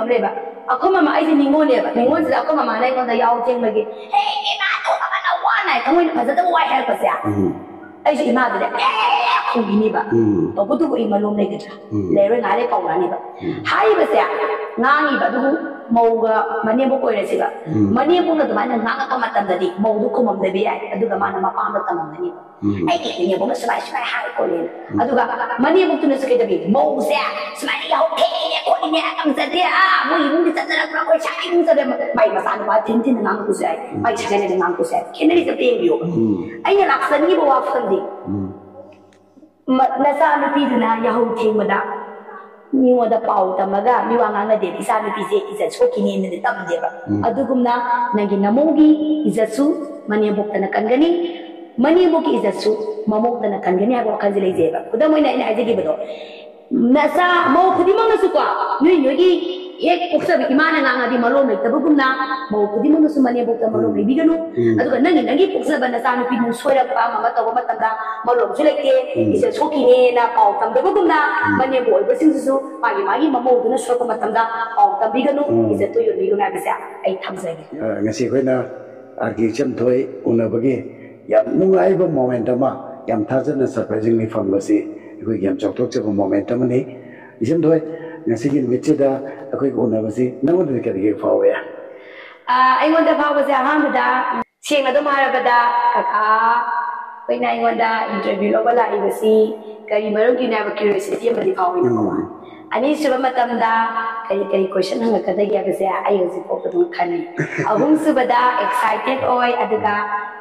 ꯑꯃꯅꯦꯕ ꯑꯩꯈꯣꯏ ꯃꯃꯥ ꯑꯩꯁꯦ ꯅꯤꯡꯉꯣꯜꯅꯦꯕ ꯅꯤꯡꯉꯣꯜꯁꯤꯗ ꯑꯩꯈꯣꯏ ꯃꯃꯥꯅ ꯑꯩꯉꯣꯟꯗ ꯌꯥꯎ ꯊꯦꯡꯕꯒꯤ ꯍꯦ ꯏꯃꯥ ꯊꯣꯛꯑꯒꯅ ꯋꯥꯅ ꯊꯃꯣꯏꯅ ꯐꯖꯗꯕ ꯋꯥꯏ ꯍꯥꯏꯔꯛꯄꯁꯦ ꯑꯩꯁꯨ ꯏꯃꯥꯗꯨꯗ ꯈꯨꯝꯈꯤꯅꯤꯕ ꯇꯧꯕꯗꯨꯕꯨ ꯑꯩ ꯃꯂꯣꯝ ꯂꯩꯒꯗ꯭ꯔꯥ ꯂꯩꯔꯣꯏ ꯉꯥꯏꯔꯦ ꯀꯧꯔꯛꯑꯅꯤꯕ ꯍꯥꯏꯔꯤꯕꯁꯦ ꯉꯥꯡꯉꯤꯕ ꯑꯗꯨꯕꯨ ꯃꯧꯒ ꯃꯅꯦꯝꯕꯣꯛ ꯑꯣꯏꯔꯁꯤꯕ ꯃꯅꯦꯝꯕꯣꯛꯅ ꯑꯗꯨꯃꯥꯏꯅ ꯉꯥꯡꯉꯛꯄ ꯃꯇꯝꯗꯗꯤ ꯃꯧꯗꯨ ꯈꯨꯝꯃꯝꯗꯕ ꯌꯥꯏ ꯑꯗꯨꯒ ꯃꯥꯅ ꯃꯄꯥꯝꯗ ꯇꯝꯃꯝꯒꯅꯤꯕ ꯑꯩꯒꯤ ꯃꯅꯦꯝꯕꯣꯛꯅ ꯁꯨꯃꯥꯏ ꯁꯨꯃꯥꯏ ꯍꯥꯏ ꯈꯣꯠꯂꯦꯅ ꯑꯗꯨꯒ ꯃꯅꯦꯝꯕꯣꯛꯇꯨꯅꯁꯨ ꯀꯩꯗꯧꯋꯤ ꯃꯧꯁꯦ ꯁꯨꯃꯥꯏꯅ ꯌꯥꯍꯧ ꯊꯦꯡꯉꯦ ꯈꯣꯠꯂꯤꯅꯦ ꯉꯝꯖꯗꯦ ꯃꯣꯏ ꯏꯃꯨꯡꯗꯤ ꯆꯠꯅꯔꯛꯄ꯭ꯔꯥ ꯑꯩꯈꯣꯏ ꯁꯥꯏ ꯏꯃꯨꯡ ꯆꯠꯂꯦ ꯃꯥꯏ ꯃꯆꯥꯅꯨꯄꯥ ꯊꯤꯟ ꯊꯤꯟꯅ ꯉꯥꯡꯉꯛꯄꯁꯨ ꯌꯥꯏ ꯃꯥꯏ ꯁꯥꯒꯩꯅ ꯉꯥꯡꯉꯛꯄꯁꯨ ꯌꯥꯏ ꯈꯦꯠꯅꯔꯤꯁꯦ ꯌꯦꯡꯕꯤꯌꯣꯕ ꯑꯩꯅ ꯂꯥꯛꯆꯅꯤꯡꯉꯤꯕ ꯋꯥꯐꯝꯗꯤ ꯅꯆꯥꯅꯨꯄꯤꯗꯨꯅ ꯌꯥꯍꯧ ꯊꯦꯡꯕꯗ ꯃꯤꯉꯣꯟꯗ ꯄꯥꯎ ꯇꯝꯃꯒ ꯃꯤꯋꯥ ꯉꯥꯡꯅꯗꯦ ꯏꯆꯥꯅꯨꯄꯤꯁꯦ ꯏꯖꯠ ꯁꯣꯛꯈꯤꯅꯦꯅꯗꯤ ꯇꯝꯗꯦꯕ ꯑꯗꯨꯒꯨꯝꯅ ꯅꯪꯒꯤ ꯅꯃꯧꯒꯤ ꯏꯖꯠꯁꯨ ꯃꯅꯦꯝꯕꯣꯛꯇꯅ ꯀꯟꯒꯅꯤ ꯃꯅꯦꯝꯕꯣꯛꯀꯤ ꯏꯖꯠꯁꯨ ꯃꯃꯧꯇꯅ ꯀꯟꯒꯅꯤ ꯍꯥꯏꯕ ꯋꯥꯈꯜꯁꯦ ꯂꯩꯖꯩꯕ ꯈꯨꯗꯝ ꯑꯣꯏꯅ ꯑꯩꯅ ꯍꯥꯏꯖꯈꯤꯕꯗꯣ ꯅꯆꯥ ꯃꯧ ꯈꯨꯗꯤꯡꯃꯛꯅꯁꯨꯀꯣ ꯅꯣꯏꯒꯤ ꯍꯦꯛ ꯄꯣꯛꯆꯕ ꯏꯃꯥꯅ ꯉꯥꯡꯉꯗꯤ ꯃꯔꯣꯟ ꯂꯩꯇꯕꯒꯨꯝꯅ ꯃꯧ ꯈꯨꯗꯤꯡꯃꯛꯅꯁꯨ ꯃꯅꯦꯝꯕꯣꯛꯇ ꯃꯔꯣꯟ ꯂꯩꯕꯤꯒꯅꯨ ꯑꯗꯨꯒ ꯅꯪꯒꯤ ꯄꯣꯛꯆꯕ ꯅꯆꯥꯅꯨꯄꯤꯅ ꯁꯣꯏꯔꯛꯄ ꯑꯃ ꯇꯧꯕ ꯃꯇꯝꯗ ꯃꯔꯣꯟꯁꯨ ꯂꯩꯇꯦ ꯏꯖꯠ ꯁꯣꯛꯈꯤꯅꯦꯅ ꯄꯥꯎ ꯇꯝꯗꯕꯒꯨꯝꯅ ꯃꯅꯦꯝꯕꯣꯛ ꯑꯣꯏꯕꯁꯤꯡꯁꯤꯁꯨ ꯃꯥꯒꯤ ꯃꯃꯧꯗꯨꯅ ꯁꯣꯏꯔꯛꯄ ꯃꯇꯝꯗ ꯄꯥꯎ ꯇꯝꯕꯤꯒꯅꯨ ꯏꯖꯠꯇꯨ ꯌꯣꯟꯕꯤꯒꯅꯨ ꯍꯥꯏꯕꯁꯦ ꯑꯩ ꯊꯝꯖꯒꯦ ꯉꯁꯤ ꯑꯩꯈꯣꯏꯅ ꯑꯥꯔ.ꯀꯦ. ꯏꯆꯝꯊꯣꯏ ꯎꯅꯕꯒꯤ ꯌꯥꯝ ꯅꯨꯡꯉꯥꯏꯕ ꯃꯣꯃꯦꯟꯠ ꯑꯃ ꯌꯥꯝ ꯊꯥꯖꯅ ꯁꯔꯄ꯭ꯔꯥꯏꯖꯤꯡꯂꯤ ꯐꯪꯕꯁꯤ ꯑꯩꯈꯣꯏꯒꯤ ꯌꯥꯝ ꯆꯥꯎꯊꯣꯛꯆꯕ ꯃꯣꯃꯦꯟꯠ ꯑꯃꯅꯤ ꯏꯆꯝꯊꯣꯏ ꯉꯁꯤꯒꯤ ꯅꯨꯃꯤꯠꯁꯤꯗ ꯑꯩꯈꯣꯏꯒ ꯎꯅꯕꯁꯤ ꯅꯉꯣꯟꯗꯗꯤ ꯀꯔꯤ ꯐꯥꯎꯋꯦ ꯑꯩꯉꯣꯟꯗ ꯐꯥꯎꯕꯁꯦ ꯑꯍꯥꯟꯕꯗ ꯁꯦꯡꯅ ꯑꯗꯨꯝ ꯍꯥꯏꯔꯕꯗ ꯀꯀꯥ ꯑꯩꯈꯣꯏꯅ ꯑꯩꯉꯣꯟꯗ ꯏꯟꯇꯔꯚ꯭ꯌꯨ ꯂꯧꯕ ꯂꯥꯛꯏꯕꯁꯤ ꯀꯔꯤ ꯃꯔꯝꯒꯤꯅꯣ ꯍꯥꯏꯕ ꯀ꯭ꯌꯨꯔꯤꯌꯣꯁꯤꯇꯤ ꯑꯃꯗꯤ ꯐꯥꯎꯏ ꯅꯝꯕꯔ ꯋꯥꯟ ꯑꯅꯤꯁꯨꯕ ꯃꯇꯝꯗ ꯀꯔꯤ ꯀꯣꯏꯁꯟ ꯍꯪꯉꯛꯀꯗꯒꯦ ꯍꯥꯏꯕꯁꯦ ꯑꯩ ꯍꯧꯖꯤꯛꯐꯥꯎ ꯑꯗꯨꯝ ꯈꯜꯂꯤ ꯑꯍꯨꯝꯁꯨꯕꯗ ꯑꯦꯛꯁꯥꯏꯇꯦꯗ ꯑꯣꯏ ꯑꯗꯨꯒ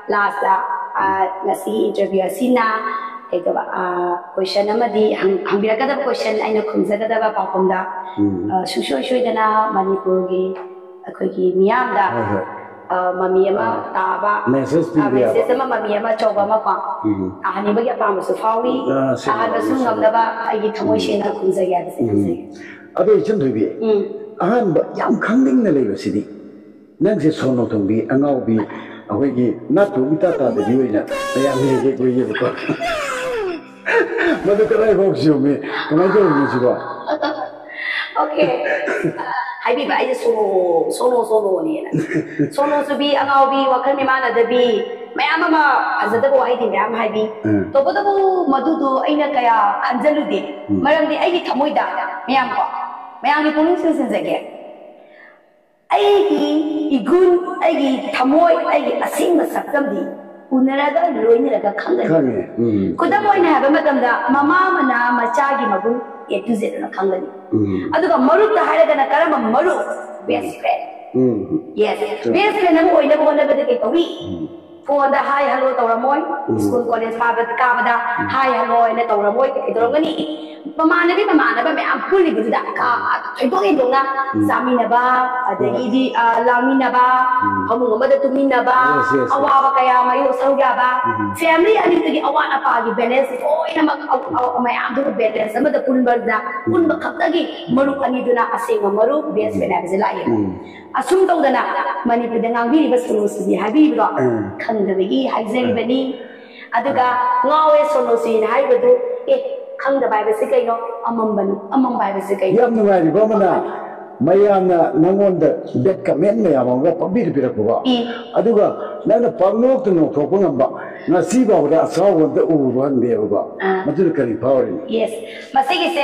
ꯂꯥꯁꯇ ꯉꯁꯤꯒꯤ ꯏꯟꯇꯔꯚ꯭ꯌꯨ ꯑꯁꯤꯅ ꯀꯩꯗꯧꯕ ꯀꯣꯏꯁꯟ ꯑꯃꯗꯤ ꯍꯪꯕꯤꯔꯛꯀꯗꯕ ꯀꯣꯏꯁꯟ ꯑꯩꯅ ꯈꯨꯝꯖꯒꯗꯕ ꯄꯥꯎꯈꯨꯝꯗ ꯁꯨꯡꯁꯣꯏ ꯁꯣꯏꯗꯅ ꯃꯅꯤꯄꯨꯔꯒꯤ ꯑꯩꯈꯣꯏꯒꯤ ꯃꯤꯌꯥꯝꯗ ꯃꯃꯤ ꯑꯃ ꯇꯥꯕ ꯃꯦꯁꯦꯖ ꯑꯃ ꯃꯃꯤ ꯑꯃ ꯑꯆꯧꯕ ꯑꯃ ꯇꯥꯍꯟꯅꯤꯡꯕꯒꯤ ꯑꯄꯥꯝꯕꯁꯨ ꯐꯥꯎꯏ ꯇꯥꯍꯟꯕꯁꯨ ꯉꯝꯅꯕ ꯑꯩꯒꯤ ꯊꯃꯣꯏ ꯁꯦꯡꯅ ꯈꯨꯝꯖꯒꯦ ꯍꯥꯏꯕꯁꯦ ꯊꯝꯖꯒꯦ ꯑꯗꯣ ꯏꯆꯝꯊꯣꯏꯕꯤ ꯑꯍꯥꯟꯕ ꯌꯥꯝ ꯈꯪꯅꯤꯡꯅ ꯂꯩꯕꯁꯤꯗꯤ ꯅꯪꯁꯦ ꯁꯣꯅꯣ ꯊꯨꯡꯕꯤ ꯑꯉꯥꯎꯕꯤ ꯑꯩꯈꯣꯏꯒꯤ ꯅꯥꯠꯇꯨ ꯏꯇꯥ ꯇꯥꯗꯕꯤ ꯑꯣꯏꯅ ꯃꯌꯥꯝꯅ ꯍꯦꯛ ꯑꯣꯏꯌꯦꯕꯀꯣ ꯃꯗꯨ ꯀꯗꯥꯏꯐꯥꯎ ꯆꯨꯝꯃꯤ ꯀꯃꯥꯏꯅ ꯇꯧꯔꯤꯅꯣ ꯁꯤꯕꯣ ꯑꯣꯀꯦ ꯍꯥꯏꯕꯤꯕ ꯑꯩꯁꯦ ꯁꯣꯅꯣꯅꯦꯅ ꯁꯣꯅꯣ ꯆꯨꯕꯤ ꯑꯉꯥꯎꯕꯤ ꯋꯥꯈꯜ ꯃꯤꯃꯥꯟꯅꯗꯕꯤ ꯃꯌꯥꯝ ꯑꯃ ꯐꯖꯗꯕ ꯋꯥꯍꯩꯗꯤ ꯃꯌꯥꯝ ꯍꯥꯏꯕꯤ ꯇꯧꯕꯇꯕꯨ ꯃꯗꯨꯗꯣ ꯑꯩꯅ ꯀꯌꯥ ꯈꯟꯖꯜꯂꯨꯗꯦ ꯃꯔꯝꯗꯤ ꯑꯩꯒꯤ ꯊꯃꯣꯏꯗ ꯃꯌꯥꯝꯒꯤ ꯄꯨꯛꯅꯤꯡ ꯆꯤꯡꯁꯤꯟꯖꯒꯦ ꯑꯩꯒꯤ ꯏꯒꯨꯟ ꯑꯩꯒꯤ ꯊꯃꯣꯏ ꯑꯩꯒꯤ ꯑꯁꯦꯡꯕ ꯁꯛꯇꯝꯗꯤ ꯎꯅꯔꯒ ꯂꯣꯏꯅꯔꯒ ꯈꯪꯒꯅꯤ ꯈꯨꯗꯝ ꯑꯣꯏꯅ ꯍꯥꯏꯕ ꯃꯇꯝꯗ ꯃꯃꯥ ꯑꯃꯅ ꯃꯆꯥꯒꯤ ꯃꯒꯨꯟ A to Z ꯑꯅ ꯈꯪꯒꯅꯤ ꯑꯗꯨꯒ ꯃꯔꯨꯞꯇ ꯍꯥꯏꯔꯒꯅ ꯀꯔꯝꯕ ꯃꯔꯨꯞ best friend yes best friend ꯑꯃ ꯑꯣꯏꯅꯕ ꯍꯣꯠꯅꯕꯗ ꯀꯩ ꯇꯧꯏ ꯐꯣꯟꯗ ꯍꯥꯏ ꯍꯜꯂꯣ ꯇꯧꯔꯝꯃꯣꯏ ꯁ꯭ꯀꯨꯜ ꯀꯣꯂꯦꯖ ꯀꯥꯕꯗ ꯍꯥꯏ ꯍꯜꯂꯣ ꯍꯥꯏꯅ ꯇꯧꯔꯝꯃꯣꯏ ꯀꯩꯗꯧꯔꯝꯒꯅꯤ ꯃꯃꯥꯟꯅꯕ ꯃꯌꯥꯝ ꯄꯨꯜꯂꯤꯕꯗꯨꯗ ꯊꯣꯏꯗꯣꯛ ꯍꯦꯟꯗꯣꯛꯅ ꯆꯥꯃꯤꯟꯅꯕ ꯑꯗꯒꯤꯗꯤ ꯂꯥꯡꯃꯤꯟꯅꯕ ꯐꯃꯨꯡ ꯑꯃꯗ ꯇꯨꯝꯃꯤꯟꯅꯕ ꯑꯋꯥꯕ ꯀꯌꯥ ꯃꯥꯌꯣꯛ ꯁꯔꯨꯛ ꯌꯥꯕ ꯐꯦꯃꯤꯂꯤ ꯑꯅꯤꯗꯨꯒꯤ ꯑꯋꯥꯠ ꯑꯄꯥꯒꯤ ꯕꯦꯂꯦꯟꯁ ꯂꯣꯏꯅꯃꯛ ꯃꯌꯥꯝꯗꯨ ꯕꯦꯂꯦꯟꯁ ꯑꯃꯗ ꯄꯨꯟꯕ ꯈꯛꯇꯒꯤ ꯃꯔꯨꯞ ꯑꯅꯤꯗꯨꯅ ꯑꯁꯦꯡꯕ ꯃꯔꯨꯞ ꯕꯦꯁ ꯐ꯭ꯔꯦꯟ ꯍꯥꯏꯕꯁꯦ ꯂꯥꯛꯑꯦꯕ ꯑꯁꯨꯝ ꯇꯧꯗꯅ ꯃꯅꯤꯄꯨꯔꯗ ꯉꯥꯡꯕꯤꯔꯤꯕ ꯁꯣꯅꯣꯁꯨꯕꯤ ꯍꯥꯏꯕꯤꯕꯗꯣ ꯈꯪꯗꯕꯒꯤ ꯍꯥꯏꯖꯔꯤꯕꯅꯤ ꯑꯗꯨꯒ ꯉꯥꯎꯋꯦ ꯁꯣꯅꯣꯁꯨꯕꯤꯅ ꯍꯥꯏꯕꯗꯨ ꯈꯪꯗꯕ ꯍꯥꯏꯕꯁꯤ ꯀꯩꯅꯣ ꯑꯃꯝꯕ ꯍꯥꯏꯕꯁꯤ ꯀꯩꯅꯣ ꯌꯥꯝ ꯅꯨꯡꯉꯥꯏꯔꯤꯕ ꯑꯃꯅ ꯃꯌꯥꯝꯅ ꯅꯪꯉꯣꯟꯗ ꯕꯦꯠ ꯀꯃꯦꯟ ꯃꯌꯥꯝ ꯑꯃꯒ ꯄꯤꯔꯛꯄꯀꯣ ꯑꯗꯨꯒ ꯅꯪꯅ ꯄꯪꯅꯣꯛꯇ ꯅꯣꯛꯊꯣꯛꯄ ꯉꯝꯕ ꯉꯁꯤ ꯐꯥꯎꯕꯗ ꯑꯁꯥꯎꯕ ꯑꯝꯇ ꯎꯕ ꯐꯪꯗꯦꯕꯀꯣ ꯃꯗꯨꯅ ꯀꯔꯤ ꯐꯥꯎꯔꯤꯅꯣ ꯌꯦꯁ ꯃꯁꯤꯒꯤꯁꯦ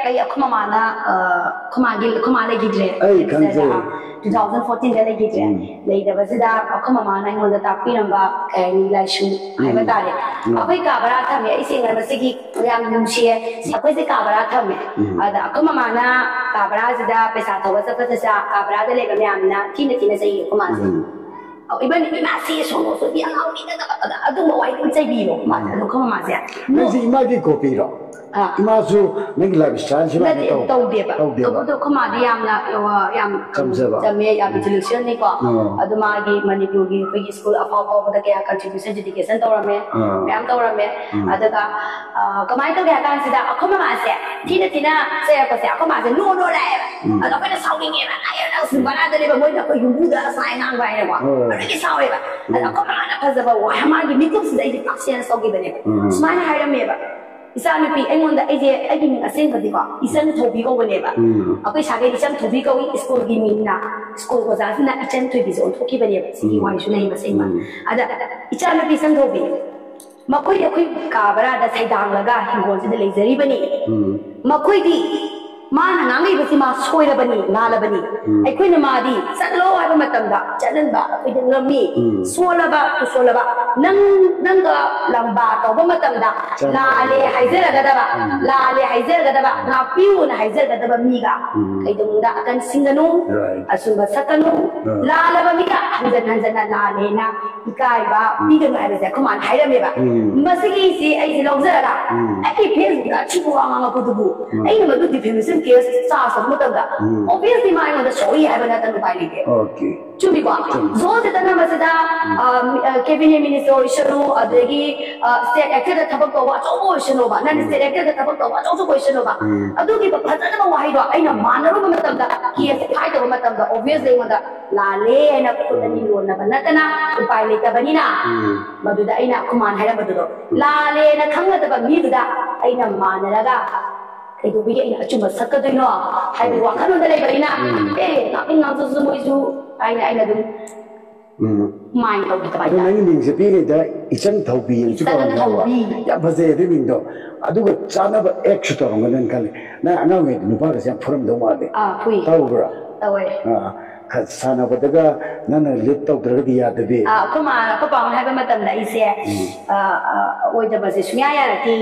ꯀꯩ ꯑꯩꯈꯣꯏ ꯃꯃꯥ ꯂꯩꯈꯤꯗ꯭ꯔꯦ ꯑꯩ ꯈꯪꯖꯩ 2014ꯗ ꯂꯩꯈꯤꯗ꯭ꯔꯦ ꯂꯩꯇꯕꯁꯤꯗ ꯑꯩꯈꯣꯏ ꯃꯃꯥꯅ ꯑꯩꯉꯣꯟꯗ ꯇꯥꯛꯄꯤꯔꯝꯕ ꯀꯩ ꯍꯥꯏꯅꯤ ꯂꯥꯏꯁꯨ ꯍꯥꯏꯕ ꯇꯥꯔꯦ ꯑꯩꯈꯣꯏ ꯀꯥ ꯕꯔꯥ ꯊꯝꯃꯦ ꯑꯩ ꯁꯦꯡꯅ ꯃꯁꯤꯒꯤ ꯌꯥꯝ ꯅꯨꯡꯁꯤꯌꯦ ꯑꯩꯈꯣꯏꯁꯦ ꯀꯥ ꯕꯔꯥ ꯊꯝꯃꯦ ꯑꯗ ꯑꯩꯈꯣꯏ ꯃꯃꯥꯅ ꯀꯥ ꯕꯔꯥꯁꯤꯗ ꯄꯩꯁꯥ ꯊꯧꯕ ꯆꯠꯄꯗ ꯀꯥ ꯕꯔꯥꯗ ꯂꯩꯕ ꯃꯌꯥꯝꯅ ꯊꯤꯅ ꯆꯩꯌꯦ ꯑꯩꯈꯣꯏ ꯃꯥꯁꯦ 이마씨 소노 소비야 아도 뭐 와이드 제비로 맞아 그거 맞아 그래서 이마기 고비로 이마수 내가 라비스탄 시바 또우디에바 또우도 그마디 얌나 얌 점에 얌 인텔렉션이고 아도 마기 마니푸기 거기 스쿨 아파보다 그야 컨트리뷰션 에듀케이션 떠라메 얌 떠라메 아다가 그마이도 그야 간시다 아코마 마세 티나 세야코세 아코마세 노노래 아도 그냥 사우기게라 아야 스바라들이 뭐야 그 유부다 사이난 바이네 봐 그렇게 사오해봐 아도 아코마나 파자바 와 마기 미국스다 이제 박시한 속이 되네 스마일 하려면 봐 Isa nupi engon da aje agi min asen ka diba isan thobi ko bane ba akoi sage isan thobi ko school gi min na school ko za na isan thobi zo thoki bane ba si wai shuna yi masai ma ada isan nupi isan thobi makoi akoi ka bara da sai dang laga hingol ji da lezari bane makoi di mana nangai basi ma soira bani nala bani aikoi na ma di satlo ai ba matam da chalan ba akoi da ngami sola ba to sola ba nang ga lamba to ba matam da la ale haizera ga da ba la ale haizera ga da ba na piu na haizera ga da ba mi ga kai dum da akan singanu asumba sakanu la la ba mi ga hanjan la ale na ikai ba pi ga ma ba kuma haira me ba masigi si ai si longzera da ai facebook da chi ko nga ko du ai ma du di permission case sa sa mo da obviously ma ai da sorry ai ba na tan pai le okay chumi ba zo de da na ma sa da cabinet minister ishanu adagi state actor da thabak to wa cho ishanu ba nan state actor da thabak to wa cho ishanu ba adu ki ba phajana ba wai do ai na manaru ba matam da case phai to ba matam da obviously ma da la le na ko da ni lo na ba na ta na pai le ta ba ni na ma du da ai na kuman hai ra ba du la le na khang da ba mi du da ai na manara ga kai do bi ai na achuma sakka do no hai bi wa khanu da le ba ina na ina zu mo isu ai na dum mai tau bi ta ba nang ning se pi da ichang thau bi yang chu ko ya ba ze de ming do adu ga chana ba ek chu to ngon nan kale na ana me nu ba ga phuram do ma de phui tau bra tawai ka sana ba daga nan lit tau dra di ya de bi kuma ko pa hai ba matam da ise oi da ba se sunya ya ra ti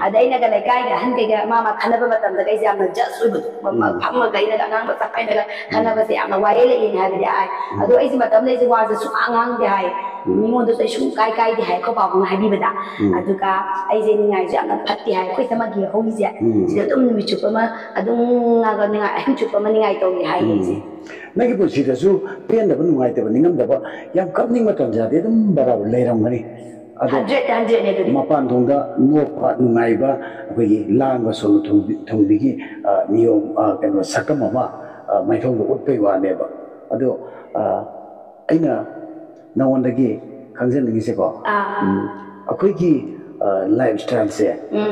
adai na ga lai kai ga han kai ga mama khana ba matam da kai jam na ja sui bu ma pham ma kai da ngang ba ta kai da khana ba se am na wai le in ha bi ai adu ai si matam le si wa se su angang de hai mi ngon da sai su kai kai de hai ko pa bu hai bi ba da adu ka ai je ni ngai ja na phat ti hai koi sama gi ho gi ja si da tum mi chu pa ma adu nga ga ni ngai ai chu pa ma ni ngai to gi hai ji nagi bu si da su pen da bu ngai te ba ningam da ba yam kap ning ma tam ja de dum bara le ram ngani adu 100 ne du ma pan thong da no pa ngai ba ko gi lang ba so thong bi gi niyom ka no sakam ma mai thong do ut pe wa ne ba adu aina na won da gi khangjen gi se ko akoi gi lifestyle se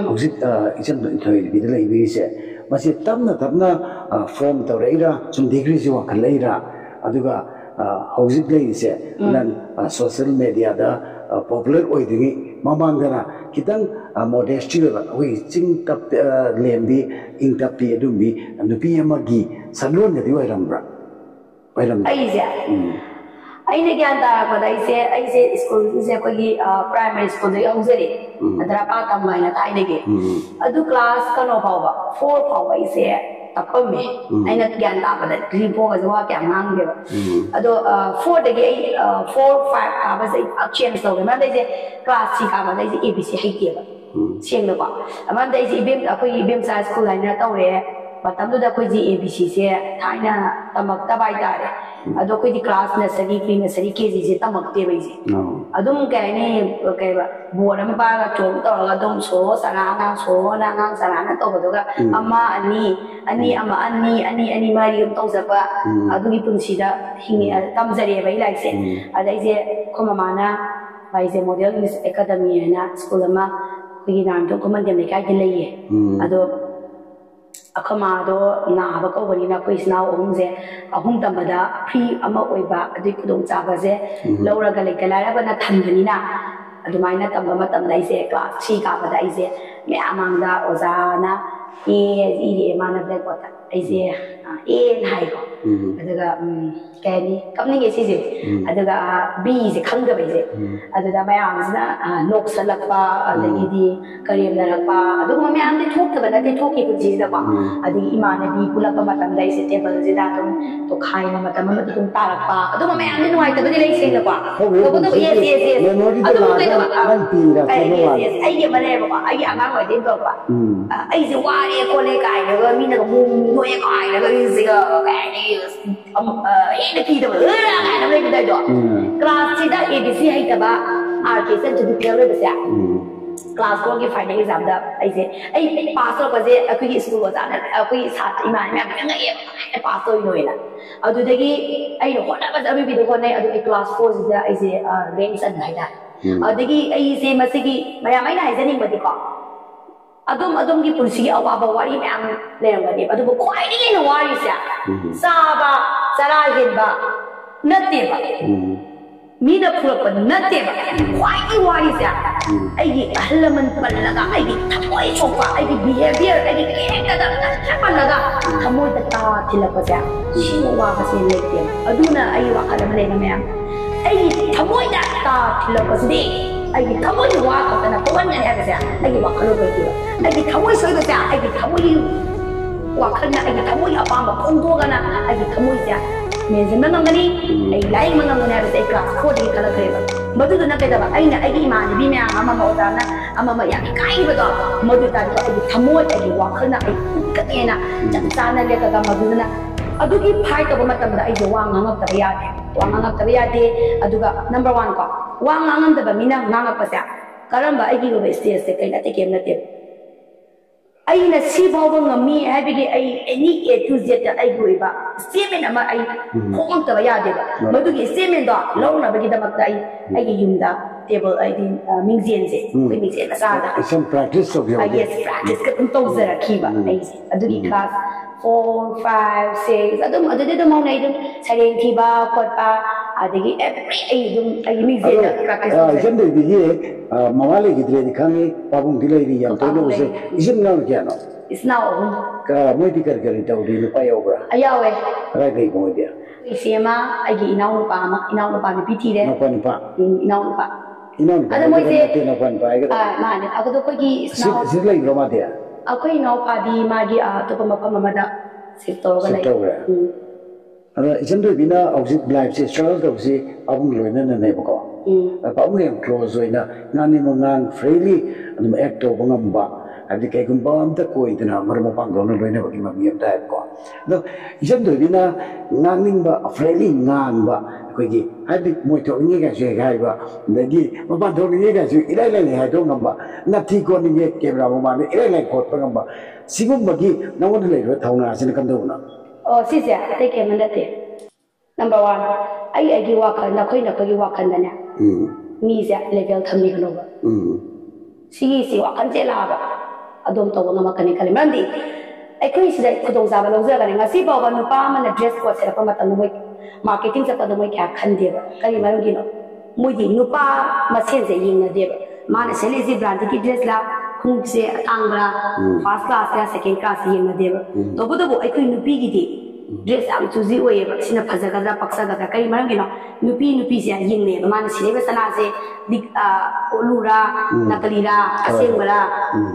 hojik icham thoi bi da lai bi se masi tamna form to reira chum degree ji wa khaleira aduga hojik lai se nan social media da popular oi dingi mamang dana kitang modesty ba oi ching tap lembi ing tap pi adumbi nupi amagi salon ne di wai rambra ai ja ai ne gyan ta ko dai se ai se school se ko gi primary school de au zeri adra pa tam mai na tai ne ge adu class ka no paw ba 4 paw ai se tapam me ai na gyan ta ba da 3 4 ga wa kya ngang ge ba adu 4 de ge 4 5 ka ba se change so ma dai se class 6 ka ma dai se abc hai ke ba siang lo ba ama dai se ibem akoi ibem sa school line na taw re matam da koi ji abc se thaina tamak ta bai ta re ado koi di class nursery pre nursery kg se tamak te bai ji adum kai ne kai ba board am ba ga chom to ga dom so sara na so na ngang sara na to ba do ga amma ani ama ani mari um to za ba adu gi pun si da hingi tam zari bai lai se adai je ko mama na bai je model English academy na school ma koi nan to ko man dem kai de lai ado akama do na ba ko bari na koi sna om je ahum tamada free ama oiba adi kudong cha ba je laura ga le kala ba na than bani na adumai na tam ma tam dai se class 3 ka ba dai je me amang da oza na e ma na black water ai je hai ko adaga kani kapni ge si je adaga b je khang ga ba je adaga ba am na nok salak pa adagi di kariyam na rak pa aduma me am de thok ta ba na te thok ki ku ji da ba adi imana bi pula pa matam dai se table je da to khai na matam ma tum ta rak pa aduma me am de nuai ta ba dai se na pa to ko to yes aduma ke ba ban pi ra ke no wa ai ge ma le ba ai amang wa din ko ba ai je wa e ko le kai ga mi na mu no e kai ga si ga kai ni ini kita berada dalam negeri itu. Kelas kita ABC hai taba RK sen jadi pelajar besar. Kelas kau ke final exam dah, ai pass lo kaje aku di school wajana, aku saat iman me apa ngai pass lo ini lah. Adu dagi ai lo kona pas abi video kona adu kelas 4 saja ai rank san hai dah. Adu dagi ai masih ki, maya mai dah jadi berarti kau. ꯑꯗꯣꯝꯒꯤ ꯄꯨꯟꯁꯤꯒꯤ ꯑꯋꯥꯕ ꯋꯥꯔꯤ ꯃꯌꯥꯝ ꯂꯩꯔꯝꯒꯅꯦꯕ ꯑꯗꯨꯕꯨ ꯈ꯭ꯋꯥꯏꯗꯒꯤ ꯍꯦꯟꯅ ꯋꯥꯔꯤꯁꯦ ꯆꯥꯕ ꯆꯔꯥ ꯍꯦꯟꯕ ꯅꯠꯇꯦꯕ ꯃꯤꯅ ꯐꯨꯔꯛꯄ ꯅꯠꯇꯦꯕ ꯈ꯭ꯋꯥꯏꯗꯒꯤ ꯋꯥꯔꯤꯁꯦ ꯑꯩꯒꯤ ꯑꯍꯜ ꯂꯃꯟ ꯄꯜꯂꯒ ꯑꯩꯒꯤ ꯊꯃꯣꯏ ꯁꯣꯛꯄ ꯑꯩꯒꯤ ꯕꯤꯍꯦꯕꯤꯌꯔ ꯑꯩꯒꯤ ꯀꯦꯔꯦꯛꯇꯔꯗ ꯄꯜꯂꯒ ꯊꯃꯣꯏꯗ ꯇꯥ ꯊꯤꯜꯂꯛꯄꯁꯦ ꯁꯤꯒꯤ ꯋꯥꯕꯁꯦ ꯂꯩꯇꯦꯕ ꯑꯗꯨꯅ ꯑꯩꯒꯤ ꯋꯥꯈꯜ ꯑꯃ ꯂꯩꯕ ꯃꯌꯥꯝ ꯑꯩꯒꯤ ꯊꯃꯣꯏꯗ ꯇꯥ ꯊꯤꯜꯂꯛꯄꯁꯤꯗꯤ ꯑꯩꯒꯤ ꯊꯃꯣꯏꯒꯤ ꯋꯥ ꯈꯛꯇꯅ ꯊꯣꯛꯍꯟꯒꯅꯤ ꯍꯥꯏꯕꯁꯦ ꯑꯩꯒꯤ ꯋꯥꯈꯜꯂꯣꯟ ꯑꯣꯏꯈꯤꯕ ꯑꯩꯒꯤ ꯊꯃꯣꯏ ꯁꯣꯏꯕꯁꯦ ꯑꯩꯒꯤ ꯊꯃꯣꯏꯒꯤ ꯋꯥꯈꯜꯅ ꯑꯩꯒꯤ ꯊꯃꯣꯏꯒꯤ ꯑꯄꯥꯝꯕ ꯐꯣꯡꯗꯣꯛꯑꯒꯅ ꯑꯩꯒꯤ ꯊꯃꯣꯏꯁꯦ ꯃꯦꯟꯁꯤꯟꯕ ꯉꯝꯒꯅꯤ ꯑꯩ ꯂꯥꯏꯌꯦꯡꯕ ꯉꯝꯒꯅꯤ ꯍꯥꯏꯕꯁꯦ ꯑꯩ ꯀ꯭ꯂꯥꯁ 4ꯗꯒꯤ ꯈꯜꯂꯛꯈ꯭ꯔꯦꯕ ꯃꯗꯨꯗꯨꯅ ꯀꯩꯗꯧꯕ ꯑꯩꯅ ꯑꯩꯒꯤ ꯏꯃꯥꯟꯅꯕꯤ ꯃꯌꯥꯝ ꯑꯃ ꯑꯣꯖꯥꯅ ꯑꯃ ꯌꯥꯝ ꯏꯀꯥꯏꯕꯗꯣ ꯃꯗꯨ ꯇꯥꯔꯗꯤ ꯑꯩꯒꯤ ꯊꯃꯣꯏ ꯑꯩꯒꯤ ꯋꯥꯈꯜꯅ ꯑꯩ ꯎꯠꯀꯅꯦꯅ ꯆꯞ ꯆꯥꯅ ꯂꯦꯞꯄꯒ ꯃꯗꯨꯗꯨꯅ ꯑꯗꯨꯒꯤ ꯐꯥꯏꯠ ꯇꯧꯕ ꯃꯇꯝꯗ ꯑꯩꯁꯦ ꯋꯥ ꯉꯥꯡꯉꯛꯇꯕ ꯌꯥꯗꯦ ꯋꯥꯉꯥꯡꯉꯛꯇꯕ ꯌꯥꯗꯦ ꯑꯗꯨꯒ ꯅꯝꯕꯔ 1 ꯀꯣ ꯋꯥ ꯉꯥꯡꯉꯝꯗꯕ ꯃꯤꯅ ꯉꯥꯡꯉꯛꯄꯁꯦ ꯀꯔꯝꯕ ꯑꯩꯒꯤ ꯑꯣꯏꯕ ꯁ꯭ꯇꯦꯖꯁꯦ ꯀꯩ ꯅꯠꯇꯦ ꯀꯩꯝ ꯅꯠꯇꯦꯕ ꯑꯩꯅ ꯁꯤ ꯐꯥꯎꯕ ꯉꯝꯃꯤ ꯍꯥꯏꯕꯒꯤ ꯑꯩ ꯑꯦꯅꯤ A to Z ꯑꯩꯒꯤ ꯑꯣꯏꯕ ꯁ꯭ꯇꯦꯠꯃꯦꯟ ꯑꯃ ꯑꯩ ꯐꯣꯡꯉꯛꯇꯕ ꯌꯥꯗꯦꯕ ꯃꯗꯨꯒꯤ ꯁ꯭ꯇꯦꯠꯃꯦꯟꯗꯣ ꯂꯧꯅꯕꯒꯤꯗꯃꯛꯇ ꯑꯩꯒꯤ ꯌꯨꯝꯗ ꯇꯦꯕꯜ ꯑꯩꯗꯤ ꯃꯤꯡꯖꯦꯟꯁꯦ ꯑꯩꯈꯣꯏ ꯃꯤꯡꯖꯦꯟ ꯃꯆꯥꯗ ꯄ꯭ꯔꯦꯛꯇꯤꯁ ꯇꯧꯕꯤꯌꯣ ꯌꯦꯁ ꯄ꯭ꯔꯦꯛꯇꯤꯁꯀ ꯑꯗꯨꯝ ꯇꯧꯖꯔꯛꯈꯤꯕ ꯑꯩꯁꯦ ꯑꯗꯨꯒꯤ ꯀ꯭ꯂꯥꯁ 4, 5, 6 ꯑꯗꯨꯝ ꯑꯗꯨꯗꯤ ꯑꯗꯨꯝ ꯍꯧꯅꯩ ꯑꯗꯨꯝ ꯁꯩꯔꯦꯡ ꯊꯤꯕ ꯈꯣꯠꯄ ꯑꯗꯒꯤ ꯑꯦꯚ꯭ꯔꯤ ꯑꯩ ꯑꯗꯨꯝ ꯑꯩꯒꯤ ꯃꯤꯡꯖꯦꯟꯗ ꯄ꯭ꯔꯦꯛꯇꯤꯁ ꯇꯧꯖꯩ ꯏꯆꯟ ꯕꯦꯕꯤꯒꯤ ꯃꯃꯥ ꯂꯩꯈꯤꯗ꯭ꯔꯦꯗꯤ ꯈꯪꯉꯤ ꯄꯥꯕꯨꯡꯗꯤ ꯂꯩꯔꯤ ꯌꯥꯝ ꯇꯣꯏꯅ ꯎꯁꯦ ꯏꯆꯤꯟ ꯏꯅꯥꯎ ꯀꯌꯥꯅꯣ ꯏꯆꯤꯟꯅꯥꯎ 3 ꯃꯣꯏꯗꯤ ꯀꯔꯤ ꯇꯧꯔꯤ ꯅꯨꯄꯥ ꯌꯥꯎꯕ꯭ꯔꯥ ꯌꯥꯎꯋꯦ ꯀꯗꯥꯏ ꯂꯩꯕ ꯃꯣꯏꯗꯤ ꯏꯆꯦ ꯑꯃ ꯑꯩꯒꯤ ꯏꯅꯥꯎꯅꯨꯄꯥ ꯑꯃ ꯏꯅꯥꯎꯅꯨꯄꯥ ꯅꯨꯄꯤ ꯊꯤꯔꯦ ꯅꯨꯄꯥ ꯏꯅꯥꯎꯅꯨꯄꯥ ꯑꯗꯣ ꯃꯣꯏꯁꯦ ꯃꯥꯅꯦ ꯑꯗꯣ ꯑꯩꯈꯣꯏꯒꯤ ꯁꯤ ꯂꯩꯕ꯭ꯔꯣ ꯃꯥꯗꯤ ꯑꯩꯈꯣꯏ ꯏꯅꯥꯎꯄꯥꯗꯤ ꯃꯥꯒꯤ ꯑꯇꯣꯞꯄ ꯃꯐꯝ ꯑꯃꯗ ꯁꯤꯐ ꯇꯧꯔꯒ ꯂꯩ ꯑꯗꯣ ꯏꯆꯟ ꯊꯣꯏꯕꯤꯅ ꯍꯧꯖꯤꯛ ꯂꯥꯏꯐꯁꯦ ꯁ꯭ꯇꯔꯒꯜ ꯇꯧꯕꯁꯤ ꯄꯥꯕꯨꯡ ꯂꯣꯏꯅꯅꯅꯦꯕꯀꯣ ꯄꯥꯕꯨꯡ ꯌꯥꯝ ꯀ꯭ꯂꯣꯖ ꯑꯣꯏꯅ ꯉꯥꯡꯅꯤꯡꯕ ꯉꯥꯡ ꯐ꯭ꯔꯤꯂꯤ ꯑꯗꯨꯝ ꯑꯦꯛ ꯇꯧꯕ ꯉꯝꯕ ꯍꯥꯏꯕꯗꯤ ꯀꯩꯒꯨꯝꯕ ꯑꯝꯇ ꯀꯣꯏꯗꯅ ꯃꯔꯨꯞ ꯃꯄꯥꯡꯗꯧꯅ ꯂꯣꯏꯅꯕꯒꯤ ꯃꯃꯤ ꯑꯃ ꯇꯥꯏꯕꯀꯣ ꯑꯗꯣ ꯏꯆꯟ ꯊꯣꯏꯕꯤꯅ ꯉꯥꯡꯅꯤꯡꯕ ꯐ꯭ꯔꯤꯂꯤ ꯉꯥꯡꯕ ꯑꯩꯈꯣꯏꯒꯤ ꯍꯥꯏꯕꯗꯤ ꯃꯣꯏ ꯊꯣꯛꯅꯤꯡꯉꯦꯒꯥꯏꯁꯨ ꯍꯦꯛ ꯍꯥꯏꯕ ꯑꯗꯒꯤ ꯃꯄꯥꯟ ꯊꯣꯛꯅꯤꯡꯉꯦꯒꯥꯏꯁꯨ ꯏꯔꯥꯏ ꯂꯥꯏꯅ ꯍꯥꯏꯗꯣꯛ ꯉꯝꯕ ꯅꯠꯊꯤ ꯈꯣꯠꯅꯤꯡꯉꯦ ꯀꯦꯃꯦꯔꯥ ꯃꯃꯥꯡꯗ ꯏꯔꯥꯏ ꯂꯥꯏ ꯈꯣꯠꯄ ꯉꯝꯕ ꯁꯤꯒꯨꯝꯕꯒꯤ ꯅꯉꯣꯟꯗ ꯂꯩꯔꯤꯕ ꯊꯧꯅꯥꯁꯤꯅ ꯀꯝꯗꯧꯕꯅꯣ ꯁꯤꯁꯦ ꯑꯇꯩ ꯀꯩꯝ ꯅꯠꯇꯦ ꯅꯝꯕꯔ 1 ꯑꯩꯒꯤ ꯋꯥꯈꯜ ꯅꯈꯣꯏꯒꯤ ꯋꯥꯈꯜꯗꯅꯦ ꯃꯤꯁꯦ ꯂꯦꯚꯦꯜ ꯊꯝꯕꯤꯒꯅꯣꯕ ꯁꯤꯒꯤꯁꯤ ꯋꯥꯈꯜ ꯆꯦꯜꯂꯛꯑꯕ ꯑꯗꯣꯝ ꯇꯧꯕ ꯉꯝꯃꯛꯀꯅꯤ ꯈꯜꯂꯤ ꯃꯔꯝꯗꯤ ꯑꯩꯈꯣꯏ ꯁꯤꯗ ꯈꯨꯗꯣꯡꯆꯥꯕ ꯂꯧꯖꯒꯅꯤ ꯉꯁꯤ ꯐꯥꯎꯕ ꯅꯨꯄꯥ ꯑꯃꯅ ꯗ꯭ꯔꯦꯁ ꯀꯣꯠ ꯁꯦꯠꯂꯛꯄ ꯃꯇꯝꯗ ꯃꯣꯏ ꯃꯥꯔꯀꯦꯇꯤꯡ ꯆꯠꯄꯗ ꯃꯣꯏ ꯀꯌꯥ ꯈꯟꯗꯦꯕ ꯀꯔꯤ ꯃꯔꯝꯒꯤꯅꯣ ꯃꯣꯏꯗꯤ ꯅꯨꯄꯥ ꯃꯁꯦꯟꯁꯦ ꯌꯦꯡꯅꯗꯦꯕ ꯃꯥꯅ ꯁꯦꯠꯂꯤꯁꯤ ꯕ꯭ꯔꯥꯟꯗꯦꯗꯀꯤ ꯗ꯭ꯔꯦꯁ ꯂꯥ ꯈꯣꯡꯎꯞꯁꯦ ꯑꯇꯥꯡꯕ꯭ꯔꯥ ꯐꯥꯔꯁ ꯀ꯭ꯂꯥꯁ ꯁꯦꯀꯦꯟ ꯀ꯭ꯂꯥꯁ ꯌꯦꯡꯅꯗꯦꯕ ꯇꯧꯕꯇꯕꯨ ꯑꯩꯈꯣꯏ ꯅꯨꯄꯤꯒꯤꯗꯤ ꯗ꯭ꯔꯦꯁ ꯌꯥꯝ ꯆꯨꯖꯤ ꯑꯣꯏꯌꯦꯕ ꯁꯤꯅ ꯐꯖꯒꯗ꯭ꯔꯥ ꯄꯛꯆꯒꯗ꯭ꯔꯥ ꯀꯔꯤ ꯃꯔꯝꯒꯤꯅꯣ ꯅꯨꯄꯤꯁꯦ ꯌꯦꯡꯅꯩꯑꯕ ꯃꯥꯅ ꯁꯤꯔꯤꯕ ꯁꯅꯥꯁꯦ ꯑꯣꯂꯨꯔꯥ ꯅꯀꯂꯤꯔꯥ ꯑꯁꯦꯡꯕꯔꯥ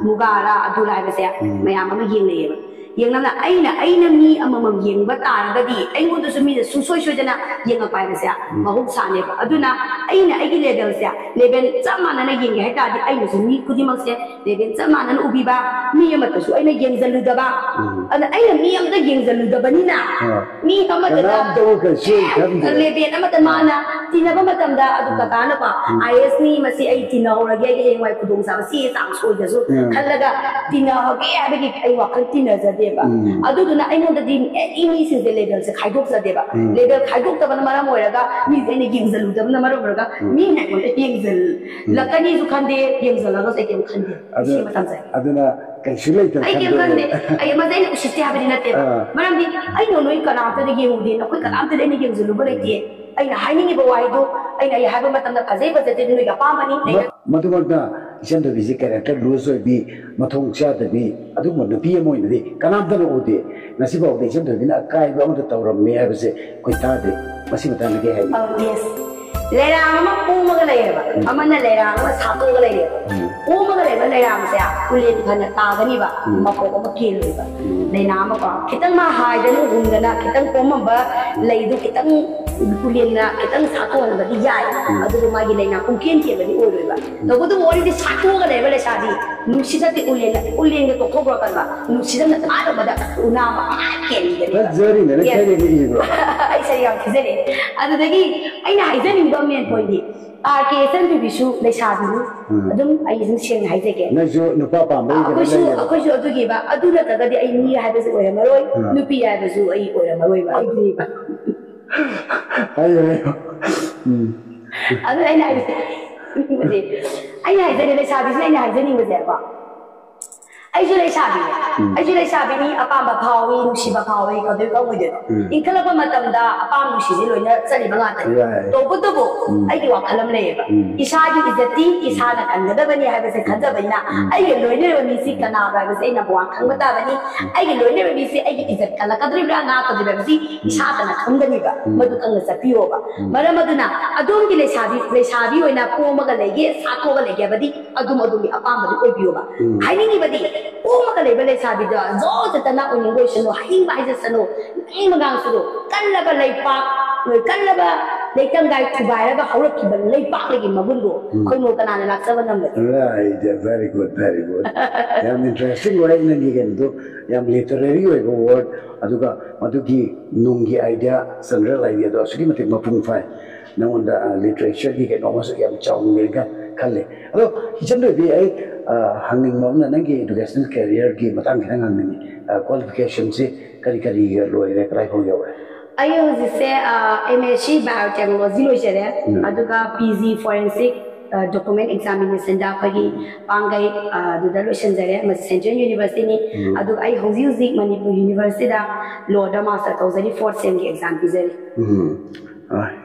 ꯃꯨꯒꯥꯔꯥ ꯑꯗꯨꯔꯥ ꯍꯥꯏꯕꯁꯦ ꯃꯌꯥꯝ ꯑꯃ ꯌꯦꯡꯅꯩꯑꯕ ꯌꯦꯡꯅꯕꯅ ꯑꯩꯅ ꯃꯤ ꯑꯃꯃꯝ ꯌꯦꯡꯕ ꯇꯥꯔꯒꯗꯤ ꯑꯩꯉꯣꯟꯗꯁꯨ ꯃꯤꯅ ꯁꯨꯡꯁꯣꯏ ꯁꯣꯏꯗꯅ ꯌꯦꯡꯉꯛꯄ ꯍꯥꯏꯕꯁꯦ ꯃꯍꯧꯁꯥꯅꯦꯕ ꯑꯗꯨꯅ ꯑꯩꯒꯤ ꯂꯦꯚꯦꯜꯁꯦ ꯂꯦꯚꯦꯜ ꯆꯞ ꯃꯥꯟꯅꯅ ꯌꯦꯡꯒꯦ ꯍꯥꯏꯇꯥꯔꯗꯤ ꯑꯩꯅꯁꯨ ꯃꯤ ꯈꯨꯗꯤꯡꯃꯛꯁꯦ ꯂꯦꯚꯦꯜ ꯆꯞ ꯃꯥꯟꯅꯅ ꯎꯕꯤꯕ ꯃꯤ ꯑꯃꯠꯇꯁꯨ ꯑꯩꯅ ꯌꯦꯡꯖꯜꯂꯨꯗꯕ ꯑꯗ ꯑꯩꯅ ꯃꯤ ꯑꯃꯗ ꯌꯦꯡꯖꯜꯂꯨꯗꯕꯅꯤꯅ ꯃꯤ ꯑꯃꯗꯅ ꯂꯦꯚꯦꯜ ꯑꯃꯗ ꯃꯥꯅ ꯇꯤꯟꯅꯕ ꯃꯇꯝꯗ ꯑꯗꯨ ꯀꯀꯥꯅꯀꯣ IAS ꯅꯤ ꯃꯁꯤ ꯑꯩ ꯇꯤꯟꯅꯍꯧꯔꯒꯦ ꯑꯩꯒꯤ ꯍꯌꯦꯡꯋꯥꯏ ꯈꯨꯗꯣꯡꯆꯥꯕ ꯁꯤ ꯆꯥꯡ ꯁꯣꯏꯗꯁꯨ ꯈꯜꯂꯒ ꯇꯤꯟꯅꯍꯧꯒꯦ ꯍꯥꯏꯕꯒꯤ ꯑꯩ ꯋꯥꯈꯜ ꯇꯤꯟꯅꯖꯗꯦꯕ ꯑꯗꯨꯗꯨꯅ ꯑꯩꯉꯣꯟꯗꯗꯤ ꯑꯦꯅꯤ ꯃꯤꯁꯤꯡꯁꯦ ꯂꯦꯚꯦꯜꯁꯦ ꯈꯥꯏꯗꯣꯛꯆꯗꯦꯕ ꯂꯦꯚꯦꯜ ꯈꯥꯏꯗꯣꯛꯇꯕꯅ ꯃꯔꯝ ꯑꯣꯏꯔꯒ ꯃꯤꯁꯦ ꯑꯩꯅ ꯌꯦꯡꯖꯜꯂꯨꯗꯕꯅ ꯃꯔꯝ ꯑꯣꯏꯔꯒ ꯃꯤꯅ ꯑꯩꯉꯣꯟꯗ ꯌꯦꯡꯖꯜꯂꯛꯀꯅꯤꯁꯨ ꯈꯟꯗꯦ ꯌꯦꯡꯖꯜꯂꯒꯁꯨ ꯑꯩ ꯀꯩꯝ ꯈꯟꯗꯦ ꯁꯤ ꯃꯇꯝꯁꯦ ꯑꯗꯨꯅ ꯀꯩꯁꯨ ꯂꯩꯇꯅ ꯑꯩ ꯀꯩꯝ ꯈꯟꯗꯦ ꯑꯩ ꯃꯁꯤ ꯑꯩꯅ ꯎꯁꯤꯠꯇꯦ ꯍꯥꯏꯕꯗꯤ ꯅꯠꯇꯦꯕ ꯃꯔꯝꯗꯤ ꯑꯩꯅ ꯅꯣꯏ ꯀꯅꯥꯝꯇꯗ ꯌꯦꯡꯉꯨꯗꯦ ꯅꯈꯣꯏ ꯀꯅꯥꯝꯇꯗ ꯑꯩꯅ ꯌꯦꯡꯖꯜꯂꯨꯕ ꯂꯩꯇꯦ ꯑꯩꯅ ꯍꯥꯏꯅꯤꯡꯉꯤꯕ ꯋꯥꯍꯩꯗꯨ ꯑꯩꯅ ꯍꯥꯏꯕ ꯃꯇꯝꯗ ꯐꯖꯩ ꯐꯖꯗꯦ ꯅꯣꯏꯒꯤ ꯑꯄꯥꯝꯕꯅꯤ ꯃꯗꯨꯃꯛꯇ ꯏꯆꯟ ꯊꯣꯏꯕꯤꯁꯤ ꯀꯦꯔꯦꯛꯇꯔ ꯂꯨꯖ ꯑꯣꯏꯕꯤ ꯃꯊꯣꯡ ꯆꯥꯗꯕꯤ ꯑꯗꯨꯒꯨꯝꯕ ꯅꯨꯄꯤ ꯑꯃ ꯑꯣꯏꯅꯗꯤ ꯀꯅꯥꯝꯇꯅ ꯎꯗꯦ ꯉꯁꯤ ꯐꯥꯎꯕꯗ ꯏꯆꯟ ꯊꯣꯏꯕꯤꯅ ꯑꯀꯥꯏꯕ ꯑꯃꯗ ꯇꯧꯔꯝꯃꯦ ꯍꯥꯏꯕꯁꯦ ꯑꯩꯈꯣꯏ ꯇꯥꯗꯦ ꯃꯁꯤ ꯃꯇꯥꯡꯗ ꯀꯩ ꯍꯥꯏꯅꯤ ꯂꯩꯔꯥꯡ ꯑꯃ ꯄꯣꯝꯃꯒ ꯂꯩꯌꯦꯕ ꯑꯃꯅ ꯂꯩꯔꯥꯡ ꯑꯃ ꯁꯥꯠꯇꯣꯛꯑꯒ ꯂꯩꯌꯦꯕ ꯄꯣꯝꯃꯒ ꯂꯩꯕ ꯂꯩꯔꯥꯡꯁꯦ ꯎꯂꯦꯟ ꯐꯅ ꯇꯥꯒꯅꯤꯕ ꯃꯀꯣꯛ ꯑꯃ ꯀꯦꯜꯂꯣꯏꯕ ꯂꯩꯅꯥ ꯑꯃꯀꯣ ꯈꯤꯇꯪ ꯃꯥ ꯍꯥꯏꯗꯅ ꯍꯨꯝꯗꯅ ꯈꯤꯇꯪ ꯄꯣꯝꯃꯝꯕ ꯂꯩꯗꯨ khitang ulienna khitang satu na badi yai adu ma gi leina kumkien ke badi oiroiba to bodu ori di satu ga leba le sadi nusida di ulien ga to thobra kan ba nusida na ta bada una ma ken ni da zari ne kai ne ni bro ai sai ya kizene adu dagi aina haizani ba men point di ke san bi bisu le sadi adum ai sin seng haizege na jo no papa mai ga akwai jo adu gi ba adu na ta ga di ai ni ha ba su ore maroi nupi ya ba su ai ore maroi ba ai ni ba ayo adu ai na haizani le sadi ai na haizani ba ba ai ju lai sabi ni apa ma phawi nu si ba phawi ko de ko mu de in khala ba matam da apa nu si ni loina chali ba nga ta to bu to bu ai ki wa khalam le ba isa ji izati isa na kan da ba ni ha ba se khan da ba na ai ki loina ba ni si kana ba ba se na ba khang ba ta ba ni ai ki loina ba ni si ai ki izat kala kadri ba na ka de ba si isa ta na khang da ni ba madu kang sa piyo ba mara maduna adum ki le sabi oina po ma ga le ge sa ko ga le ge ba di adum ni apa ma di oi piyo ba hai ni ba di po ma ga le ba le sabi da zo ta na o ni go shino hai ba ai sa no ai ma gang su do kan la ba le pa kan la ba le tang gai tu ba la ba hau ki ba le pa le gi ma bun do khoi no kana na lak sa ba nam le right very good yam interesting way na gi gen do yam literary way go word aduga madugi nungi idea central idea do sigi mate mapung fai na onda literature gi gen almost yam chong ne ga khalle ado hijam do bi ai hanging mom na nangi educational career gi matang gi nang ni qualification se kari kari loi re krai ho yaw ayo jise MSc biotechnology loi jere aduga PG forensic document examination da phagi pangai du da lotion jare ma Central University ni adu ai hozi Manipur University da law da master 2004 sem gi exam pizari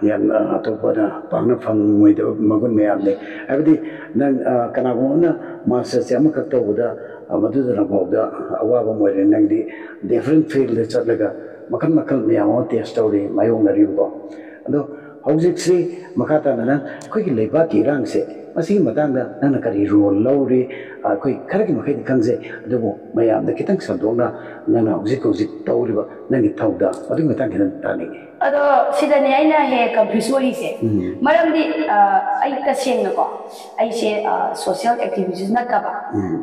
yan to pada pangna phang moi da magun me amle abdi nan kana go na master sem ka to da madu da go da awa ba moi re nang di different field da chatlaga makal me amo test story mayong na riu ko ado hojik si makata na koi ki leba ki rang se masi matang da nana kari role lawri koi khara ki makai khang se ado mayam da kitang sandong na nana hojik tawri ba nangi thawda adu matang kinan tani ado sida ne aina he confusori se maram di ai ka seng na ko ai se social activities na ka ba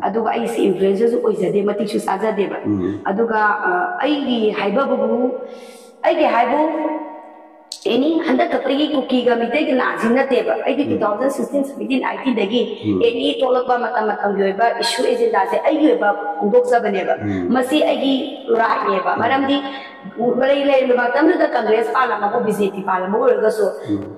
adu ga ai se influencers oi jade mati chu saja de ba adu ga ai gi haiba bu ai gi haibu any handa kapri cookie ga mite gi na jin na te ba ai 2016 17 18 dagi any tolak ba matam gi ba issue agenda se ai gi ba ongdok sa bane ba masi ai gi right ne ba maram di Mulai le matam da Congress parliament ko BJP parliament ko ga so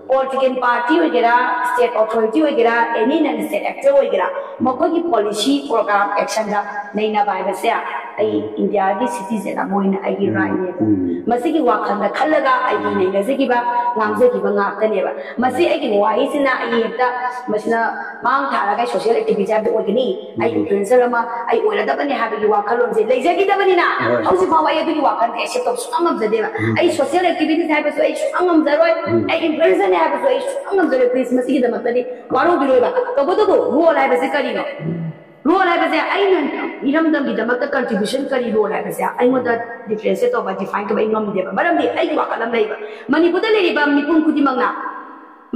political party wagera state authority wagera any non state actor wagera mako ki policy program action da nei na bai ba se ai India di citizen a moina ai gi right ne masi ki wakhan da khalaga ai gi nei ga se ki ba ngam se ki ba ngap ta ne ba masi ai gi wai sina ai ta masina mang thara ga social activity da ogini ai influencer ma ai ola da bani ha gi wakhalon je leje ki da bani na hausi ba wai gi wakhan ke se angam zadeva ai social activities have so ai angam zaroi ai influencer ne have so ai angam zaroi Christmas ki da matadi waro biroi ba to bodo ko role hai base kari no role hai base ai nan iram dam bi da mat contribution kari role hai base ai mo da difference to ba define ka ba ingam de ba maram di ai wa kalam lai ba manipur da le ba mipun kudi mangna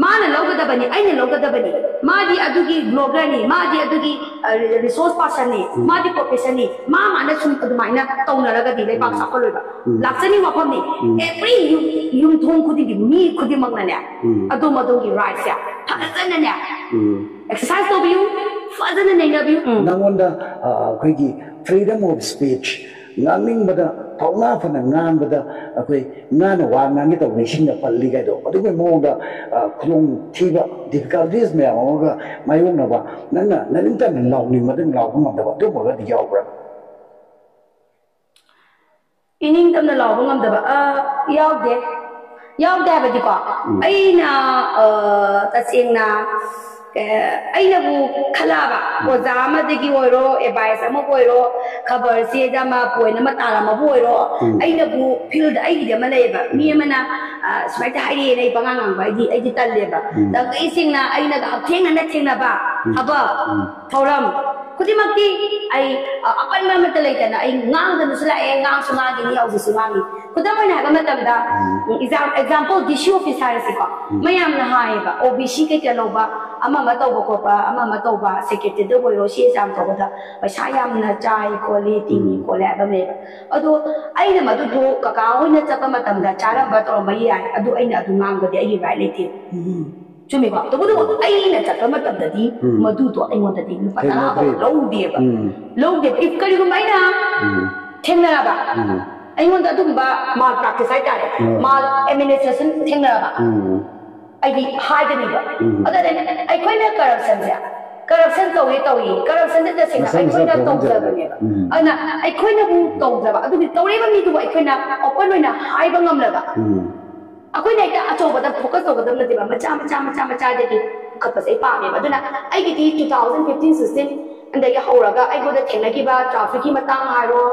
mana logada bani ai ne logada bani ma di adugi blogger ni ma di adugi resource person ni ma di profession ni ma mana sum adumaina tauna raga di le pak sa ko loiba laksani wa pham ni every yum thong khudi di mi khudi magna ne adu madong gi rights ya phazana ne exercise to biu phazana ne na biu nangonda khoi gi freedom of speech ngangning bada thongna phana ngan bada akoi ngana wa ngangi to nation da palli ga do adu mo da khulung thiba difficulties me amoga mayung na ba nana nanin ta law ni madin law ko ngam da ba do ba ga di yaw bra ining tam na law ko ngam da ba yaw de ba di ko ai na ta sing na aina bu khalaba ozama de gi oiro advice ama oiro khabar se da ma poina ma tala ma oiro aina bu field ai gi ma leba mi mana smaita hai nei bangang ba gi ai gi talle ba da ai sing na aina ga theng na theng na ba aba thoram kudi makti ai apan ma mata laita na ai ngang da sala ai ngang sunga gi ni au su ngang kudam na ga matam da example DCI officer se ko mayam na hai ba OBC ke te lo ba ama ma tau ko ba ama ma tau ba secretary de boiro si exam ko da ba sayam na chai quality ni ko la ba me adu ai na ma du ka ka ho na cha pa matam da chara ba to mai ai adu ai na du ngang ba de ai right late chumi ba to bu ai na cha pa matam da di ma du to ai mo da di pa ta ba lo de if kali ko mai na theng na ba ai mo da du ba mal practice ai ta mal administration theng na ba ai di hide ni ba other than ai koi na corruption ja corruption tawai corruption da sing aikoina tawjabane ana aikoina bu tawjaba adu tawriba mi du aikoina open oina haiba ngamlaga akoina ita achoba da focus tawgadam na diba macha de ki khapas ai pa me aduna ai gi 2015 16 andagi hauraga ai goda thenagi ba traffic ki matang haro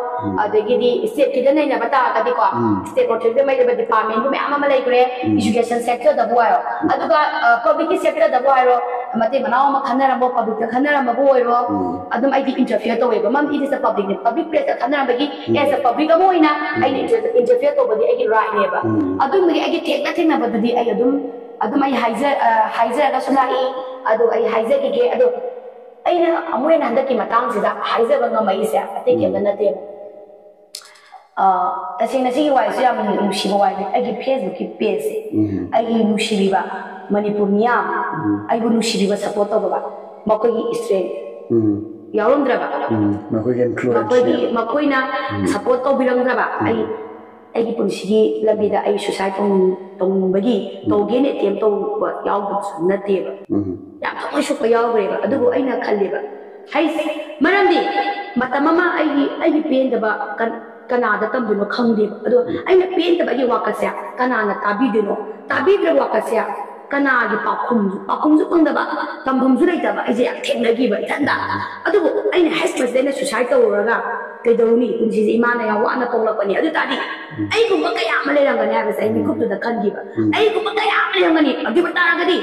adagi di state ki dana na bata ka di ko state protected mai de department me ama malai kure education sector da buaro aduga public sector da buaro mate manao ma khanara mo public khanara ma buoro adum ai di interfere to we ba mam it is a public place khanara ba gi as a public mo ina ai interfere to ba di ai gi right ne ba adum gi ai gi thekna ba di ai adum ai haizer ga sunai adu ai haizer gi adu aina amoy na handaki matang sida haize banga mai sia ate ke na te tasing na sigi wai sia nushi wai agi Facebook ki page agi nushi ba manipur niya ai bu nushi ba support ba makoi strength yaundra ba makoi influence makoi na support to bilang ba ai gi punsi labi da ai suicide tong bagi to gene tem to yaw na te ba ya to shu pa yaw ba adugo ai na khalle ba hai maramdi matamama ai pen da ba kana da tam dino khangde ba adu ai na pen da ba gi wakasya kana na tabi dino tabi da wakasya kana gi pakhum ju pang da ba tambam ju lai da ba ai je thengna gi ba thanda adugo ai na hasmas de na suicide to raga kaidoni kunji imana ya wana tongla pani adu tadi ai ku bakaya male rang ne ba sai ni ku da kan gi ba ai ku bakaya male rang ni adi batara gadi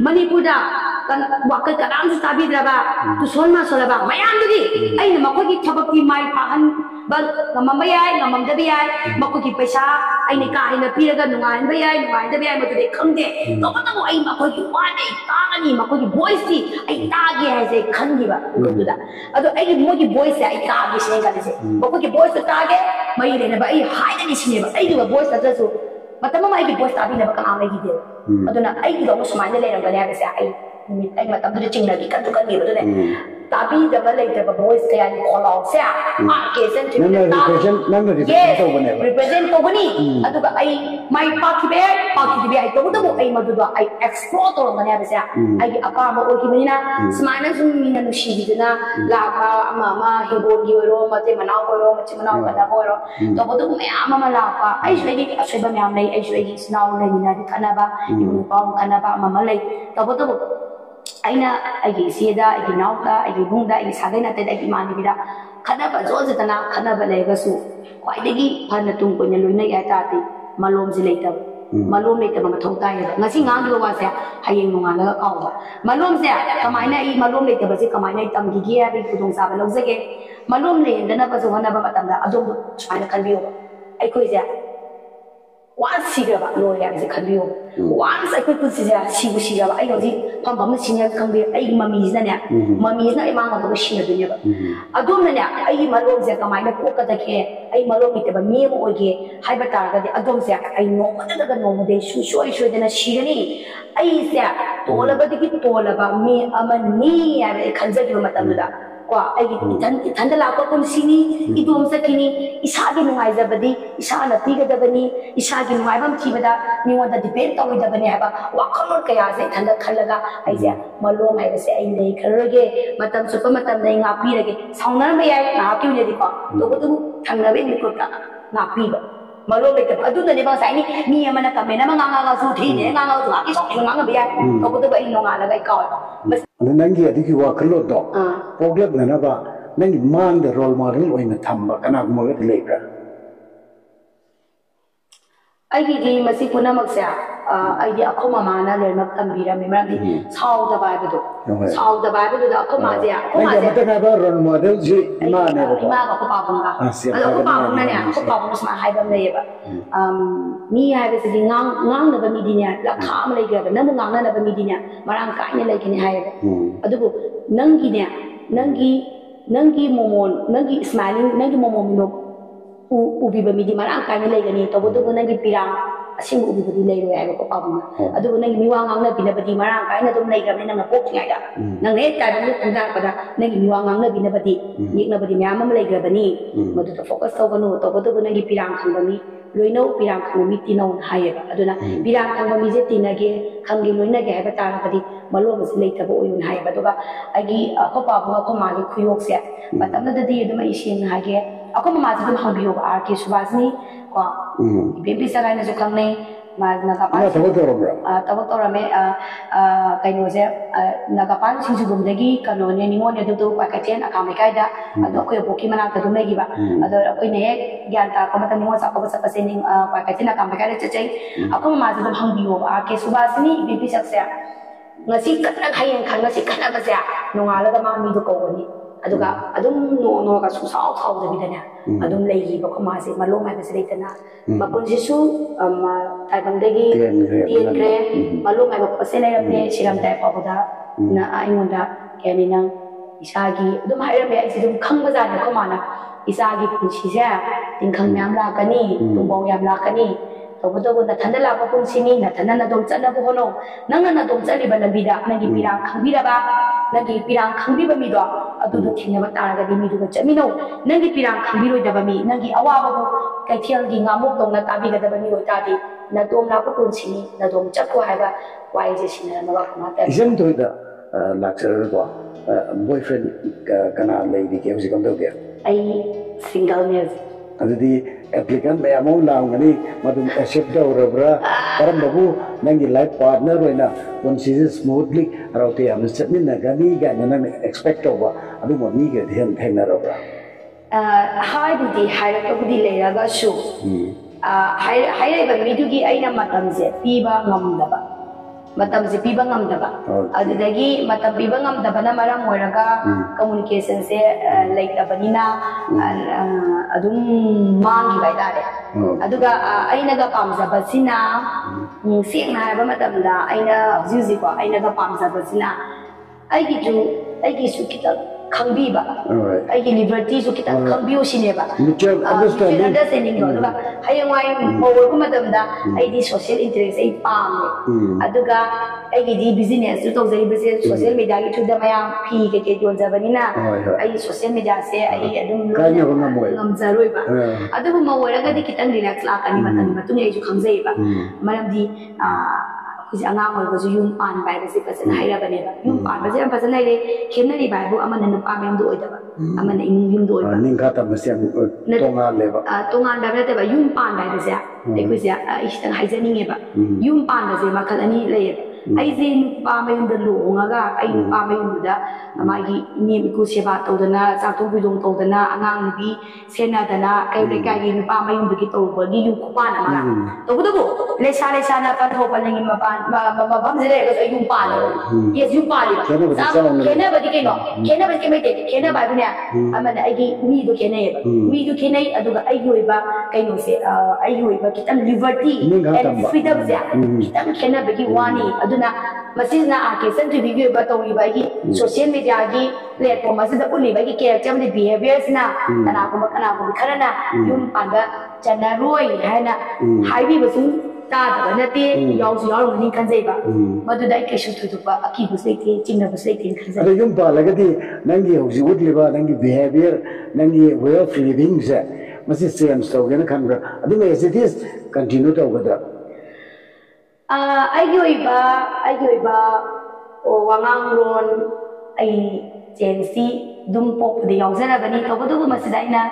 manipur da kan wakai kadang su tabi da ba tu solma sola ba mayam gadi ai na mako gi thabak ki mai pahan ba ngamam ba yai ngamam da bi yai mako gi paisa ai ni ka ai na pi ga nungai ba yai nungai da bi yai ma tu de khang de to ba ta ai mako gi wa ne ta ga ni mako gi voice ti ai ta gi hai sai khang gi ba ku da adu ai gi mo gi voice ai ta gi sai ga bako ki voice target mai le na ba ai hai na ni sine ba ai gi voice ta so matam ma ai gi voice ta bi na ba ka ai gi de aduna ai gi do so mai le na ga ne ba sa ai matam du ching na gi kan du kan gi ba de tapi da ba le da voice ka ya ni call out sa ke sen ti na represent to bane represent to bani adu ba ai mai pa ki be ai to bu ai ma du da ai explore to ga ne ba sa ai gi aka ma o ki ni na smana sum ni na nu shi gi na la ka ma hebo gi ro ma te manao ko ro ma chi manao ka da ko ro to bu du me ama ma la ka ai shwe gi ashwe ba me am nei ai shwe gi snaw nei ni na di kana ba ni pa kana ba ma ma lai to bu du aina agi sieda agi nauta agi bungda agi sagena te agi mani bida khana ba jo jatana khana ba lega su kwai degi phana tung ko nya loina ya ta ti malom ji leita malom leita ma thau ta ya ngasi ngang gi wa sa hayeng nunga la ka ba malom se kamaina i malom leita ba se kamaina tam gi gi ya bi kudong sa ba lo zage malom le ndana ba zo hana ba matam da adom chana kalbiyo ai koi ja once siga ba lo ya se kalbiyo once ai koi kunsi ja siga ba ai lo ji pam pam sinya kangbe ai mami na ne mami na ai manga ba shi na dunya ba adom na ne ai malom se kamaina ko ka da ke ai malom ite ba mi mo oge hai ba ta ga de adom se ai no ma da no mo de shu de na shi ni ai se tola ba de ki tola ba mi amani ya khanza gi matam da kwa ai itan da la ko kun sini idom sa kini isa gi nungai za badi isa na ti ga da bani isa gi nungai bam thi bada ni wa da depend to da bani ha ba wa khamor kaya se itan da khalaga ai se malom ai se ai nei kharage matam su pa matam nei nga pi rage sauna ma yai na ki ne di ko to ko tu thang na be ni ko ta nga pi ba malom le ta adu na ne ba sai ni amana ka me na ma nga su thi ne nga su ki sok nga nga be yai to ko tu ba ino nga la ga ka nangi adiki wa kalo do program na ba nangi man the role model oina thamba kana mo ga lebra ai gi masi puna maksa ai di akoma mana le nak tambira me mara di sau da ba do da akoma ja mata ba role model ji ma ne ba ma ko pa bang ga ko pa bang na ne ko pa bang ma hai bam le ba mi hai be si ngang na ba mi di nya la kha ma le ga na mo ngang na ba mi di nya marang ka nya le ki hai ba adu ko nangi ne nangi momon nangi smiling nangi momon no ubi ba mi di marang ka nya le ga ni to bo do nangi pirang asing ubi ba di le ro ai ko pa bang adu ko nangi mi wa ngang na bi na ba di marang ka na dum le ga ni nang na pok ngai da nang ne ta dum tang da pa da nangi mi wa ngang na bi na ba di ni na ba di nya ma le ga ba ni ma do focus to ba no to bo do nangi pirang khang ba ni loinau pirang khangmi tinau hayeba aduna pirang khangmi je tinage khangi loinage haba tarapadi malom se leitaba oyun hayeba doga agi khopa bu khoma gi khuyok se matamna dadi aduma isin hage akoma ma dum hangbiyo RK Subhasini ko bimbi sagai na jo khangne Nagapan tabak torame kaino se Nagapan singsigumdagi kanone ningon edu tu pakatian akamikai da ado ko boki mana ta dumai giba ado ko ne gyan ta ko mata ningon sa ko sa pasening pakatian akamikai da chechai ako ma dum hangbiyo RK Subhasini bibi saksa ngasi kana khayen khan ngasi kana ba sa nongala da ma mi do ko ni aduga adum no ka su sao thau da bidana adum lei ba ko ma se malo mai ba se leitana mapun sisu tai bangdagi tien gre malo mai ba ko se le ne siram dai pa boda na aingonda keni nang isagi adum haira me ai dum khang ba ja ne ko ma na isagi punsi se tin khang nyam la kani tumbong yam la kani tobodo na thandala ko punsi ni na thanana dom chana bo hono nang na dom chali ba nabida nagi pirang khangbira ba nagi pirang khangbi ba mi do adu thine ba tar ga di mi du ga chamino nagi pirang khangbi roi da ba mi nagi awa ba bu kai thial gi ngamuk dong na tabi ga da ba mi roi ta di na dom la ko punsi ni na dom chak ko hai ba wai je sina na ba ma ta isem to da lecturer ko boyfriend kana lei di ke usi kam do ke ai single ne adudi applicant me among laungani madum accept da urabra karam babu nangi life partner roina kon si smoothly raute am chatmin na gani ga na expect over adu mo ni ge dhian thengna rabra hai budi hai ka budi leira ga shu hai ba midu gi aina matam je piba ngamdaba matam je piba ngamdaba adudagi matam piba ngamdaba na maram moiraga communication se leitabanina adum mangi bai dare aduga aina ga pamjaba sina sengna haiba matamda aina juji ko aina ga pamjaba sina aigi su kita khangbiba aigi liberty su kita khangbiyo sineba mutual understanding do aduga hayangwai power ko matamda aidi social interest ai pam aduga aigi di business to tawjai bese social media gi thuda maya phi ke don jabanina ai social media se ai adum ngamjaroi ba adugu mawaraga di kitang relax la kani matani matung ai ju khamjai ba maram di Isi angang oi bazu yum pan bai basi pasan haira bane ba yum pan basi am pasan haire khemna ri bai bu amana nu pam yum do oi da ba amana ing yum do oi ba ning kata masiam tongan le ba tongan ba te ba yum pan bai basi ai ku sia istang haijaning e ba yum pan basi makal ani le ai je nu pa mai yum da lo nga ai nu pa mai yum da amagi ni mi ku seba tawdana cha to bi dong tawdana angang ni bi sena dana kai le kai ni pa mai yum bi to ba gi yum ku pa na ma to bu le sa na pa ho pa lengi ma pa bam zire ga yum pa lo yes yum pa li kena ba di ke no kena ba ke mai te kena ba bu ne amana ai gi mi do kena e ba mi do kena ai aduga ai yoi ba kai no se ai yoi ba kitam liberty and freedom ja kitam kena ba gi wani aduna masina ake sentu video ba to ba gi social media gi platform masida uli ba gi character ni behaviors na kana ko khana yum pa ga chana roi hana haibi ba su ta da na te yaw su yaw ni kan zai ba madu dai ke shu tu ba aki bu sai te chinna bu sai te kan zai ada yum pa lagadi nangi hoji udli ba nangi behavior nangi way of living sa masi same so gena kan ra adu me as it is continue to gada ai gi ba o wangang ron ai jensi dum pop de yaw zara bani to bu du masi dai na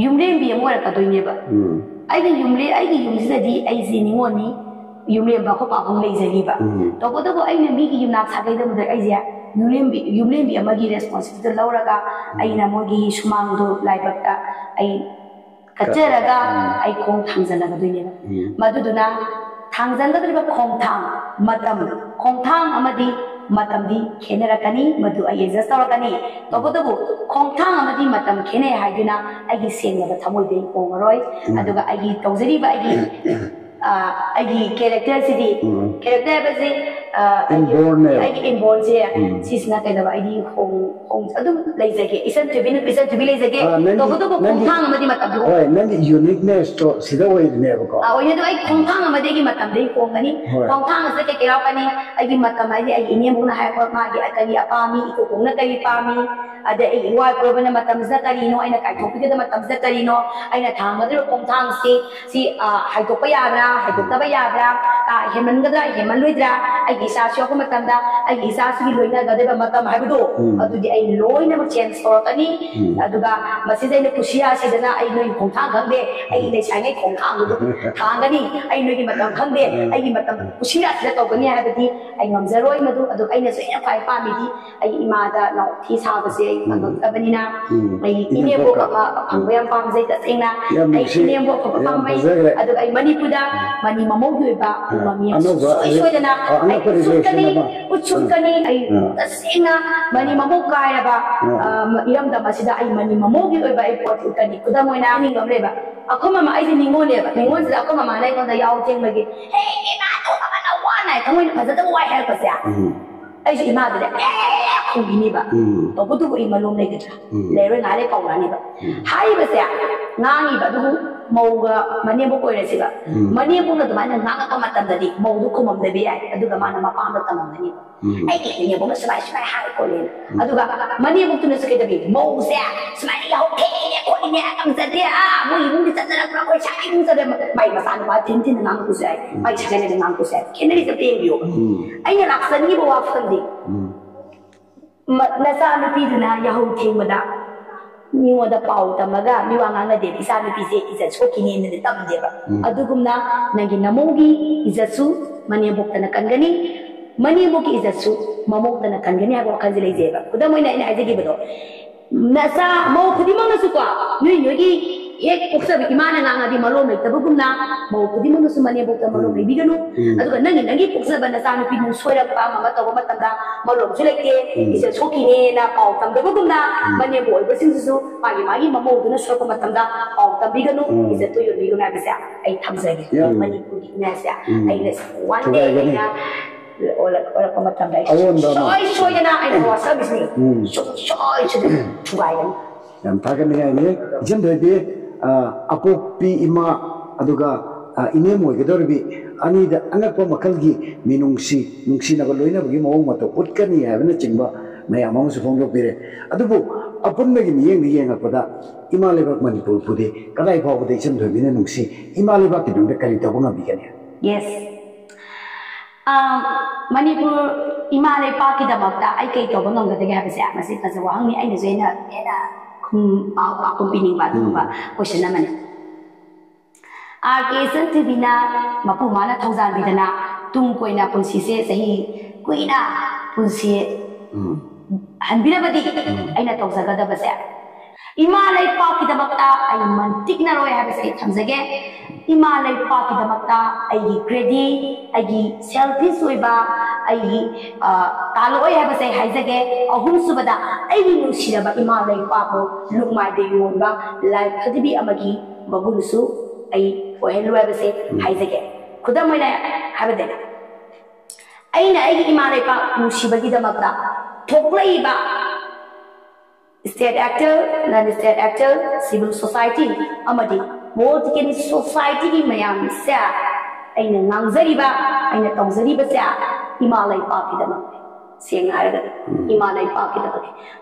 yumrem bi amora ka doi ne ba aigi yumsida di ai ziningoni yumle ba ko pa bung lei zari ba to ko ai na mi gi yumna sagai da mudai ai ja yumle bi amagi responsibility lauraga ai na mogi sumang do lai ba ta ai kacheraga ai khong thangzana ga doine ba maduduna thangzanga da ba khong thang amadi matam di khenera kani madu ai exist kani to ko khong thang amadi matam khene haiduna ai gi sengna ba thamoi dei pongoroi aduga ai gi tawjari ba ai gi character ba si inborn se sisna kai da ai hong adum leizage isan to be leizage to budu ko khong amadi matam do oi nang uniqueness to sida oi ne ko oi ne do ai khong amadi gi matam dei khong ani khong se ke kira pani ai gi matam ai ai ine mu na hai ko ma gi akari apami ko khong na kai pami ada ai wai probana matam zakari no aina kai thopi da matam zakari no aina thang ma do khong si hai ko pa ya bra hai ko ta ba ya bra ka heman ga da heman loi dra ai gi sa syo ko matam da ai gi sa si loi na ga de ba matam hai do adu di ai loi na ma chance for ani adu ga masi dai ne kushia si dana ai noi khong thang gang de ai ne sai ngai khong thang do thang ga ni ai noi gi matam khang de ai gi matam kushia si da to ga ni ha di ai ngam zaroi ma do adu ai ne so ya fai pa mi di ai ima da no thi sa ba se ai ngam ka bani na ai ine bo ka ma phang ba yam pam zai ta sing na ai ine bo ka pam mai adu ai manipur da mani mamo gi ba ma mi so dana ai utsukani ai tasina mani mamo kai ba iram da masida ai mani mamo gi oi ba ai pot ukani kuda moi na ni ngam le ba akoma ma ai ni ngol le ba ngol da akoma ma lai ngon da yaw teng ma gi hey ni ma to ma na wa nai kamoi na za da wai hel ka sia ai si ma da khong gi ni ba to budu ko ima lom le ga le re na le kong na ni ba hai ba sia ngangi ba du mau ga mani bo ko re si ba mani bo na da ma na nga ka ma tam da di mau du ko mam da bi ai adu ga ma na ma pa ma tam ma ni ba ai ki ni bo ma sai sai hai ko le adu ga mani bo tu na sa ke da bi mau sia sai ya ho ke ni ko ni am za dia mo yi mu sa na ko cha ai mu sa da mai ma sa na ba tin tin na ko sai mai cha ne na ko sai ke ni sa pe bi yo ai na lak sa ni bo wa fan di na sa nu pi du na ya ho thing ma da mi wa da pau ta ma ga mi wa nga nga de isa nu pi se isa so ki ni ne tam de ba adu gum na na gi na mo gi isa su mani bo ta na kan gani mani mo ki isa su ma mo ta na kan gani ha ko kan zile je ba ku da mo ina ina ai gi ba do na sa mo ku di ma na su kwa ni ni gi ek uksa bi imana nga nga di malo mai tabu gum na mo ku di ma na su mani bo ta malo mai bi ga no adu ga nangi nangi uksa ba na sa nu pi nu so ra pa ma ta ko ma ta da malo su le ke isa so ki ne na pau tam da gum na mani bo ba sin su ma gi ma mo du na so ko ma tam da pau tam bi ga no isa to yo bi ga na bi sa ai tham sa gi mani ku di na sa ai na one day na ola ko matam dai soy na ai no service ni soy chubai gan yam thagan ni ai ne jin doi be apok pi ima aduga ine moi ge dor bi ani da anak ko makal gi minungsi na ga loina gi mo ma to utkani ha na chingba mai amang su phong lo pire adubu apun me gi yeng yeng apada ima lebak manipur pude kadai phaw de chen doi bi ne nungsi ima lebak ki dum kali ta ko na bi kan yes Manipur Imalay pa ki da magda ay kay to bang ngada ga basa masit na sa wang ni ay na zena kung pining ba ba question naman kesan ti bina mapu mana thausan bidana tung koi na punsi se sahi koi na punsi hanbira badi ay na thausa ga da basa Imalay pa ki da magda ay mantik na roy ha basa thamsage Imalay pa ki da magda ay credit ay selfish oi ba ai talo oi ha basa haizage ahum subada ai nu siraba Imalay pa ko lukmai de yon ba life khadibi amagi magunusu ai ohelu ha basa haizage khudam moi na habade ai na ai Imalay pa nu sibagi da magda thoklai ba state actor non-state actor civil society amadi political society ki mayam sa aina ngangjari ba aina tongzari ba sa Imalay pa ki da seng araga Imalay pa ki da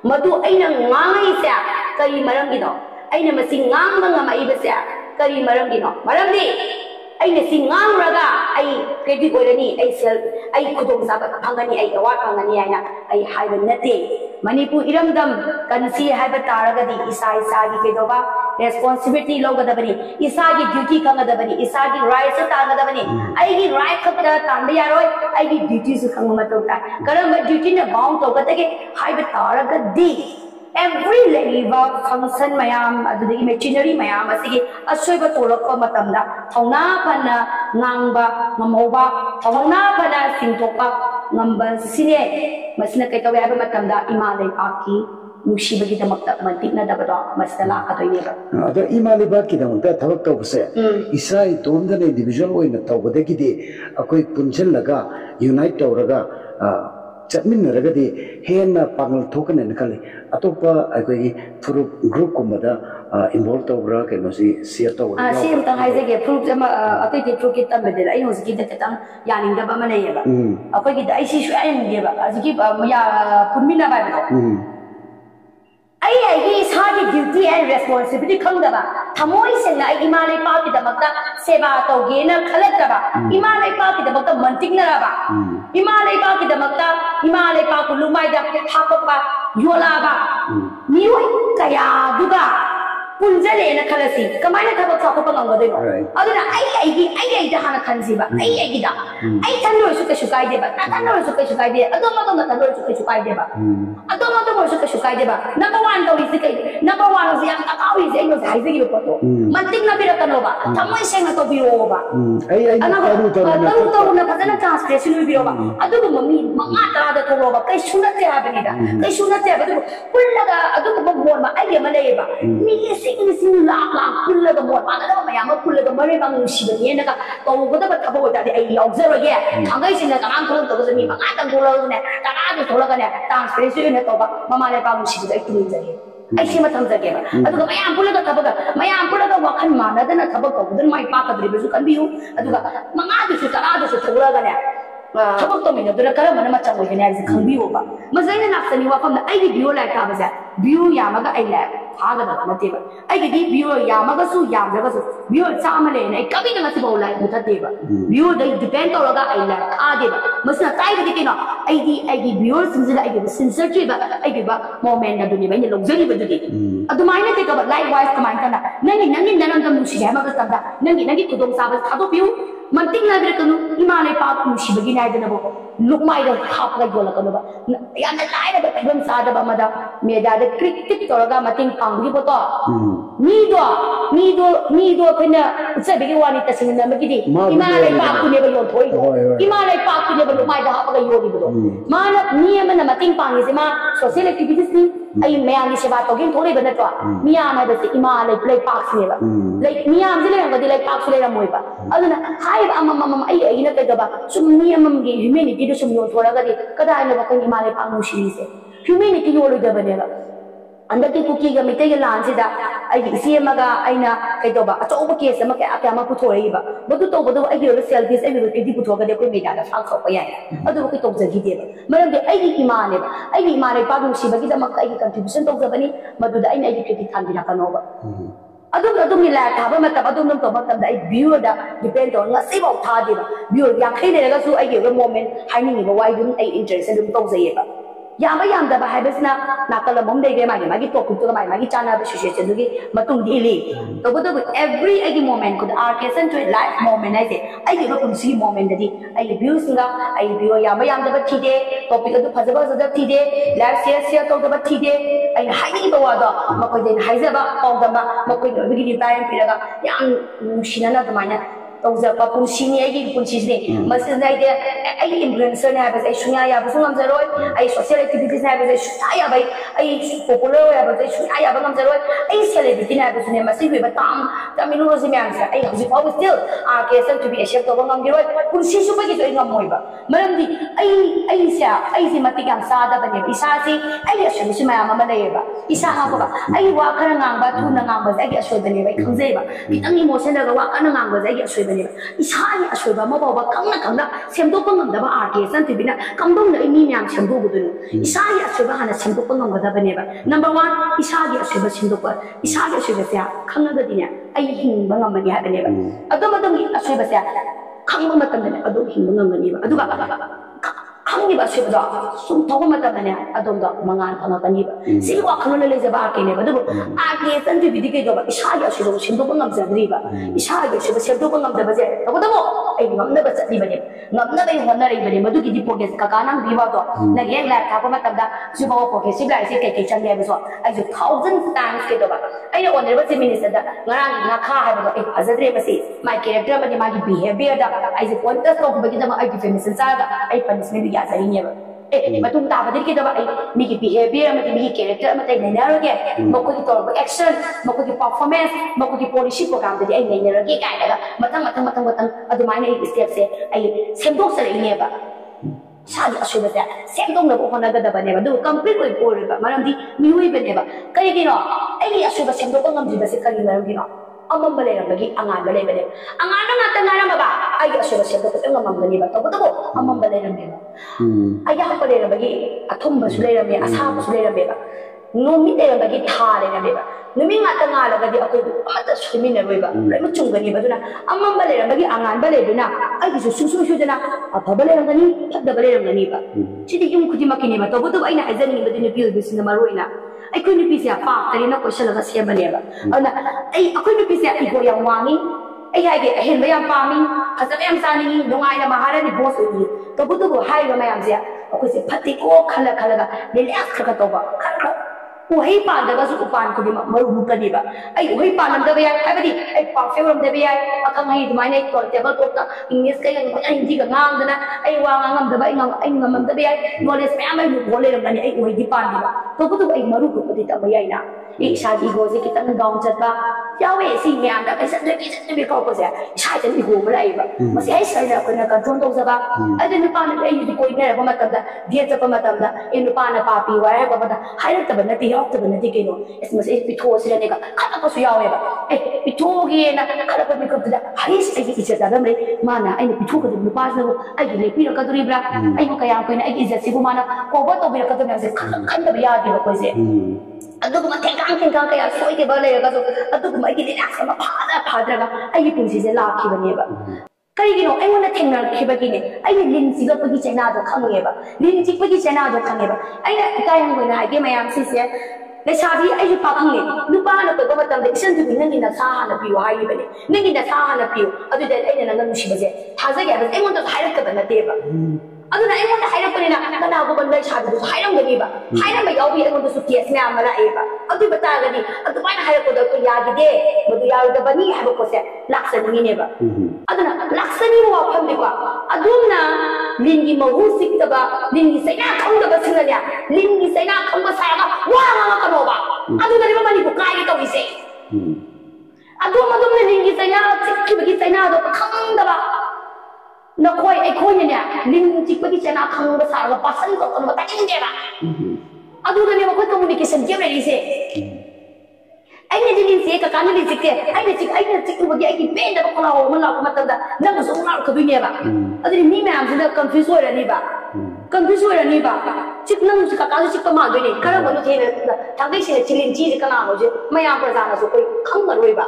madu aina ngangai sa kari maram gi do aina masing ngang ngamai ba sa kari maram gi no maram ni aina sing ngang raga ai credit oirani ai sel ai khudong sa phangani ai award phangani aina ai haiba nate Manipur iramdam kansi haiba taraga di isa gi kedoba responsibility logadabani isa gi duty kangadabani isa gi right sa tangadabani ai gi right khapta tanda yaroi ai gi duty su khangma tawta karamba duty na bound tawgata ge haiba taraga di every level function mayam adudagi machinery mayam asigi asoiba tolakpa matamda thongna phana ngangba ngamoba thongna phana singtokpa ngamba sine masina kai tawe aba matamda Imalay pa ki ꯅꯨꯡꯁꯤꯕꯒꯤꯗꯃꯛꯇ ꯃꯟꯇꯤꯛꯅꯗꯕꯗꯣ ꯃꯁꯤꯗ ꯂꯥꯛꯀꯗꯣꯏꯅꯦꯕ ꯑꯗꯣ ꯏꯃꯥ ꯂꯩꯕꯥꯛꯀꯤꯗꯃꯛꯇ ꯊꯕꯛ ꯇꯧꯕꯁꯦ ꯏꯁꯥ ꯏꯇꯣꯝꯗꯅ individual ꯑꯣꯏꯅ ꯇꯧꯕꯗꯒꯤꯗꯤ ꯑꯩꯈꯣꯏ ꯄꯨꯟꯁꯤꯜꯂꯒ unite ꯇꯧꯔꯒ ꯆꯠꯃꯤꯟꯅꯔꯒꯗꯤ ꯍꯦꯟꯅ ꯄꯥꯡꯒꯜ ꯊꯣꯛꯀꯅꯦꯅ ꯈꯜꯂꯤ ꯑꯇꯣꯞꯄ ꯑꯩꯈꯣꯏꯒꯤ ꯐꯨꯔꯨꯞ ꯒ꯭ꯔꯨꯞꯀꯨꯝꯕꯗ ꯏꯟꯚꯣꯜቭ ꯇꯧꯕ꯭ꯔꯥ ꯀꯩꯅꯣꯁꯤ ꯁꯤꯌꯔ ꯇꯧꯕ꯭ꯔꯥ ꯁꯤ ꯑꯃꯇꯪ ꯍꯥꯏꯖꯒꯦ ꯐꯨꯔꯨꯞ ꯑꯃ ꯑꯇꯩ ꯐꯨꯔꯨꯞꯀꯤ ꯇꯝꯕꯗ ꯑꯩ ꯍꯧꯖꯤꯛꯀꯤꯗ ꯈꯤꯇꯪ ꯌꯥꯅꯤꯡꯗꯕ ꯑꯃ ꯂꯩꯌꯦꯕ ꯑꯩꯈꯣꯏꯒꯤꯗ ꯑꯩ ꯁꯤ ꯁꯨꯡꯌꯥ ꯌꯥꯅꯤꯡꯗꯦꯕ ꯍꯧꯖꯤꯛꯀꯤ ꯄꯨꯟꯃꯤꯟꯅꯕ ꯍꯥꯏꯕꯗꯣ ꯑꯩꯒꯤ ꯏꯁꯥꯒꯤ ꯗ꯭ꯌꯨꯇꯤ ꯑꯦꯟ ꯔꯦꯁꯄꯣꯟꯁꯤꯕꯤꯂꯤꯇꯤ ꯈꯪꯗꯕ ꯊꯃꯣꯏ ꯁꯦꯡꯅ ꯑꯩ ꯏꯃꯥ ꯂꯩꯄꯥꯛꯀꯤꯗꯃꯛꯇ ꯁꯦꯕꯥ ꯇꯧꯒꯦꯅ ꯈꯜꯂꯛꯇꯕ ꯏꯃꯥ ꯂꯩꯄꯥꯛꯀꯤꯗꯃꯛꯇ ꯃꯟꯇꯤꯛꯅꯔꯕ ꯏꯃꯥ ꯂꯩꯄꯥꯛꯀꯤꯗꯃꯛꯇ ꯏꯃꯥ ꯂꯩꯄꯥꯛꯄꯨ ꯂꯨꯃꯥꯏꯗ ꯍꯥꯞꯄꯛꯄ ꯌꯣꯜꯂꯛꯑꯕ ꯃꯤꯑꯣꯏ ꯀꯌꯥꯗꯨꯒ ꯄꯨꯟꯖꯜꯂꯦꯅ ꯈꯜꯂꯁꯤ ꯀꯃꯥꯏꯅ ꯊꯕꯛ ꯆꯥꯎꯈꯠꯄ ꯉꯝꯒꯗꯣꯏꯅꯣ ꯑꯗꯨꯅ ꯑꯩꯒꯤꯗ ꯍꯥꯟꯅ ꯈꯟꯁꯤꯕ ꯑꯩꯒꯤꯗ ꯑꯩ ꯊꯟꯗꯣꯏꯁꯨ ꯀꯩꯁꯨ ꯀꯥꯏꯗꯦꯕ ꯊꯟꯗꯣꯏꯁꯨ ꯀꯩꯁꯨ ꯀꯥꯏꯗꯦ ꯑꯗꯣꯝ ꯊꯟꯗꯣꯏꯁꯨ ꯀꯩꯁꯨ ꯀꯥꯏꯗꯦꯕ ꯑꯗꯣꯝ ꯑꯣꯏꯔꯁꯨ ꯀꯩꯁꯨ ꯀꯥꯏꯗꯦꯕ ꯅꯝꯕꯔ ꯋꯥꯟ ꯇꯧꯔꯤꯁꯤ ꯀꯩ ꯅꯝꯕꯔ ꯋꯥꯟ ꯍꯧꯖꯤꯛ ꯌꯥꯝ ꯇꯥꯎꯔꯤꯁꯦ ꯑꯩ ꯍꯧꯖꯤꯛ ꯍꯥꯏꯖꯈꯤꯕ ꯄꯣꯠꯇꯣ ꯃꯟꯇꯤꯛꯅꯕꯤꯔꯛꯀꯅꯣꯕ ꯊꯃꯣꯏ ꯁꯦꯡꯅ ꯇꯧꯕꯤꯔꯛꯑꯣꯕ ꯇꯧꯔꯨꯅ ꯐꯖꯅ ꯇ꯭ꯔꯥꯟꯁꯄ꯭ꯔꯦꯁꯟ ꯑꯣꯏꯕꯤꯔꯣꯕ ꯑꯗꯨꯒꯨꯝꯕ ꯃꯤ 5-10ꯗ ꯊꯣꯛꯂꯛꯑꯣꯕ ꯀꯩꯁꯨ ꯅꯠꯇꯦ ꯍꯥꯏꯕꯅꯤꯗ ꯀꯩꯁꯨ ꯅꯠꯇꯦ ꯍꯥꯏꯕ ꯑꯗꯨꯕꯨ ꯄꯨꯜꯂꯒ ꯑꯗꯨꯒꯨꯝꯕ ꯃꯣꯠ ꯑꯩꯒꯤ ꯑꯃ ꯂꯩꯌꯦꯕ ꯃꯤ ꯂꯤꯁꯤꯡ ꯂꯥꯛ pullaga mo manada mayama pullaga mare bang nusiba ne ka tawgoda ba thabo ta ai yaujaro ye thangai sina kanam thol to mi manga tang thol ne tara de tholaga ne transparency ne to ba mama ne ba nusiba ai tuni jage ai sima thang jage ba aduga mayam pullaga thabaga mayam pullaga wakhan manada na thabak tawgoda mai pa ka dribu kan biu aduga manga du su tara du su tholaga ne thobak to mi ne kara mana ma chang ne ai khang biu ba mazaina na sani wa fam ai biu la ka ba ja biu yamaga ai la phaga da na te ba ai gi biu yamaga su yamaga su biu chama le ne kabi na si ba la muta te ba biu dai depend to ga ai la a de ba masna tai gi ke no ai gi biu sinjila ai gi sincere ba ai gi ba moment na du ni ba ni luxury ba du di adu mai na te ka ba likewise ka man ka na nangi nanam dam nu si ma ga ta da nangi kudong sa ba thado biu manting na bir kanu imale pa ku si bagi na da na bo lukmai da khap ga gola kanu ba ya na lai da ba sa da ba ma da me da cricket to ga mating pang gi bo to mi do kana se bagi wani ta sin na magi di imale pa ku ne ba yo thoi do imale pa ku ne ba lukmai da hap ga yo di bo ma na ni ma na mating pang gi se ma social activities ni ai me ang se ba to gi thoi ba na to mi ya ma da se imale play parks ne ba like mi am se le ga di like parks le ra moi ba aduna hai amam ai na ka ba sum ni amam gi humanity do sum yo thora ga di kada na ba kan imale pa mu shi se humanity yo lo da ba ne ba anda ki kuki ga mite ga lan se da ai si ma ga ai na kai to ba a to ba ke se ma ka ma pu thoi ba ba tu to ba do ai gi ro selfies ai ro ke di pu tho ga de ko me da fa kho pa ya adu ko to ja gi de ba maram de ai gi imane ba ai gi imane pa mu shi ba gi da ma ai gi contribution to ga ba ni ma du da ai na gi ke than bi na ka no ba adum ni la ta ba ma ta adum to ba ta da ai view da depend on nga se ba tha de ba view ya khai de ga su ai ge moment hai ni ba wai dum ai interest dum to zai ba yam da ba hai bas na kala mom de ge ma gi to ku to ma gi chana ba shishe chen gi matung di li to go every ai gi moment could arcation to life moment ai de ai gi ba kun si moment di ai views nga ai view yam da ba thi de topic adu phaja ba da thi de life share to da ba thi de ai hai ni ba wa da ma ko de hai za ba ko da ma ko de gi di time pi ga yam shina na da ma na tawza pa pun sini ai gi pun si ni mas nai de ai influencer na ba ai shunya ya ba sungam zaroi ai social activities na ba ai shunya ya ba ai popular ya ba ai shunya ya ba ngam zaroi ai celebrity na ba sune mas wi ba tam inu rosi me answer ai hausi pa still occasion to be a chef to ngam giroi pun si su ba gi to ngam moi ba maram di ai si mati gam sa da ba ne isa si ai ya shu si ma ma na ye ba isa ha ba ai wa khara ngang ba thu na ngang ba ai ya shu da ne ba khang zai ba kitang emotion da wa kana ngang ba ai ya shu isani ashoba ma ba kangna semdo pangam da ba artisan tibina kangdong na ini nyam semdo gudun isani ashoba hana semdo pangam da ba ne ba number 1 isagi ashoba semdo pa isagi ashoba sia khangna da dinya ai hing ba ngam ni ha ne ba adom ashoba sia khangba matam ne adom hing ba ngam ni ba aduga khangni ba ashoba da sum thoga matam ne adom da mangan thana tani ba si wa khangna le ja ba ke ne ba du artisan tibidi ke jo ba isagi ashoba semdo pangam ja ri ba isagi ashoba semdo pangam da ba je to ai ngam na ba chati ba ne ngam na ba hon na ri ba ne madu ki di pocket ka kanang bi ba to na ge la ka ko matam da su ba pocket si lai se ke ke chang ye ba so ai ju 1000 times ke to ba ai on ne ba se minister da ngarang na kha ha ba ai azadre ba se my character ba ne ma gi behavior da ai ju point to ko ba gi da ma ai definition sa ga ai punishment ya sa ni ba matung ta badil ki da ba mi ki behavior amati mi ki character amati nainarage mako ki tor action mako ki performance mako ki policy program da ai nainarage kai daga matang adumai ai step se ai semdok sare ne ba sali ashuba da semdok na ko na da ba ne ba do complete oi por ba maram di mi oi ba ne ba kai ki no ai ashuba semdok ngam ji ba se kali maram ki no amam bale ra bagi angan bale bale angan na ngata ngara ba ai ashuba semdok ko ngam bale ba to ko amam bale ra me ai ha bale ra bagi athum ba su le ra me asa ba su le ra me ba no mi le ra bagi tha le ra me ba numi ngata ngala ga di akoi hata sumi na roi ba lai ma chung gani ba duna amam bale ra bagi angan bale duna ai su su duna atha bale ra gani thadda bale ra gani ba chidi yum khudi makini ba to ai na haizan ni ba dina bil bis na maroi na ai ko ni pisia pa tari na ko shala ga se bale ba ana ai akoi ni pisia igo yang wangi ai hai ge hen ba yang pa mi khasa ba yang sa ni nungai na mahara ni boss ni to hai ba ma yang sia akoi se phati ko khala ga le le akha to ba khala uhai pan da su upan ko di maru mukani ba ai uhai pan nam da ba ai ba di ai perfume ram da ba ai akang ai du mai nei to table top ta english kai ang ai hindi ga ngang da na ai wa ngam da ba ai ngam da ba ai knowledge me amai lu bole ram da ni ai uhai di pan di ba to ai maru ko di ta ba ai na ai sha di go se kitan down chat ba yawe si me am da kai sa de bi ko se sha chen di go ma lai ba ma se ai sai da ko na control to sa ba ai de ni pan ai di ko ne ba ma ta da dia cha pa ma ta da ai nu pa na pa pi wa ba ba da hai ta ba na ti to ba na ti ke no es ma se pitho se ne ka khala ko su yawe ba pitho ge na khala ko mi ko da hai ai ki cha da me ma na ai pitho ko du pa sa ai ki le pi ka du ri bra ai ko ka ya ko na ai ki se bu ma na ko ba to bi ka to me se khan da ba ya di ba ko se adu ma tengkang ka ya soi ke ba le ka so adu ma ki ni na ma pha da ga ai ki pun si se la ki ba ne ba kai gi no ai wona thengna ki ba ki ne ai ni lin si ga pa ki china do khang ne ba lin chi pa ki china do khang ne ba ai na kai hang ko na ai ke mayam si se le sa bi ai pa khang ne nu pa na ko ba tam de isan ju ni na sa ha na pi wa ai ba ne ni na sa ha na pi adu de ai na na nu shi ba se tha za ga ba ai mon to hai ka ba na te ba adu na ai mon hai ra pa ni na kana ko ban bai sa du hai ram ga ni ba hai ram ba yau bi ai mon to su ties na ma na ai ba adu ba ta ga ni adu ba na hai ko da ko ya gi de mo du ya da ba ni ha ba ko se laksa ni ne ba adu na laksani wa pham de ba adu na lin gi ma hu sik ta ba lin gi sai na khong da ba sing ya lin gi sai na khong ba sa ga wa ma ka no ba adu na ni ma ni ko kai ga to wi se adu ma dum lin gi sai na sik ki ba gi sai na do khong da ba na koi ai koi ne lin ji ba gi sai na khong ba sa ga pa san ko ba ta in de ba adu na ni ma ko communication ge re se ai ne lin se ka kan lin sik te ai ne sik ba gi ai ki pen da ko la ho ma la ko ma ta da na ma so na ko bi ne ba adu ni mi ma am da confuse ho ra ni ba confuse ho ra ni ba chik nang su ka ka chik pa ma do ni kara ba no the na ta ge se chilin ji ka na ho je ma ya pra sa na so koi khang ma roi ba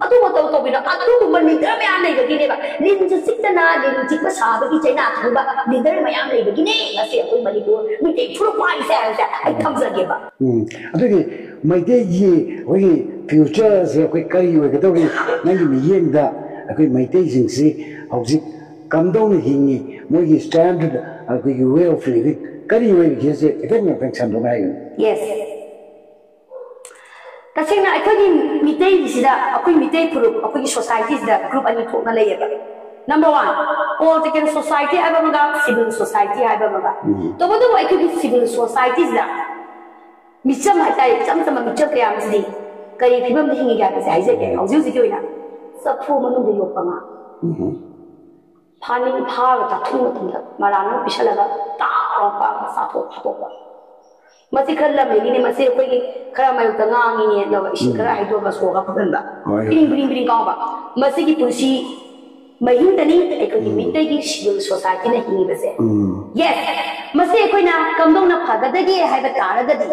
adu mo to bi na adu ko man ni da me an nei ga gi ne ba lin ji sik ta na lin ji pa sa ba gi chai na thu ba lin da ma ya nei ga gi ne na se ko ma ni ko mi te thru pa sa ai tham sa ge ba adu ge mai de ji oi future se ko kai yo ga to ge nang gi mi yeng da ko mai de jing si hauji kam dong ni hingi mo gi standard ko gi way of living kari way gi se ke me function do mai yes tasina ai ko ni mitei sida akoi mitei group akoi society sida group ani thok na le ba number 1 political society aba maga civil society aba maga to bodo ai ko civil society sida micham ha tai cham cham micham kya msi kari phibam de hingi ga se ai se ke hauju si ko ina saphu manu de yo pa ma phani pha ga ta thu ta marana pishala ga ta ro pa sa tho pha to pa masi khalla me ni masi ko gi khara mai ta nga ngi ni lo isi khara ai do ba so ga phan ba bring ka ba masi gi pusi mai hin tani ai ko gi mitte gi civil society na hingi ba se yes masi ko na kam dong na phaga da gi hai ba ta ra ga di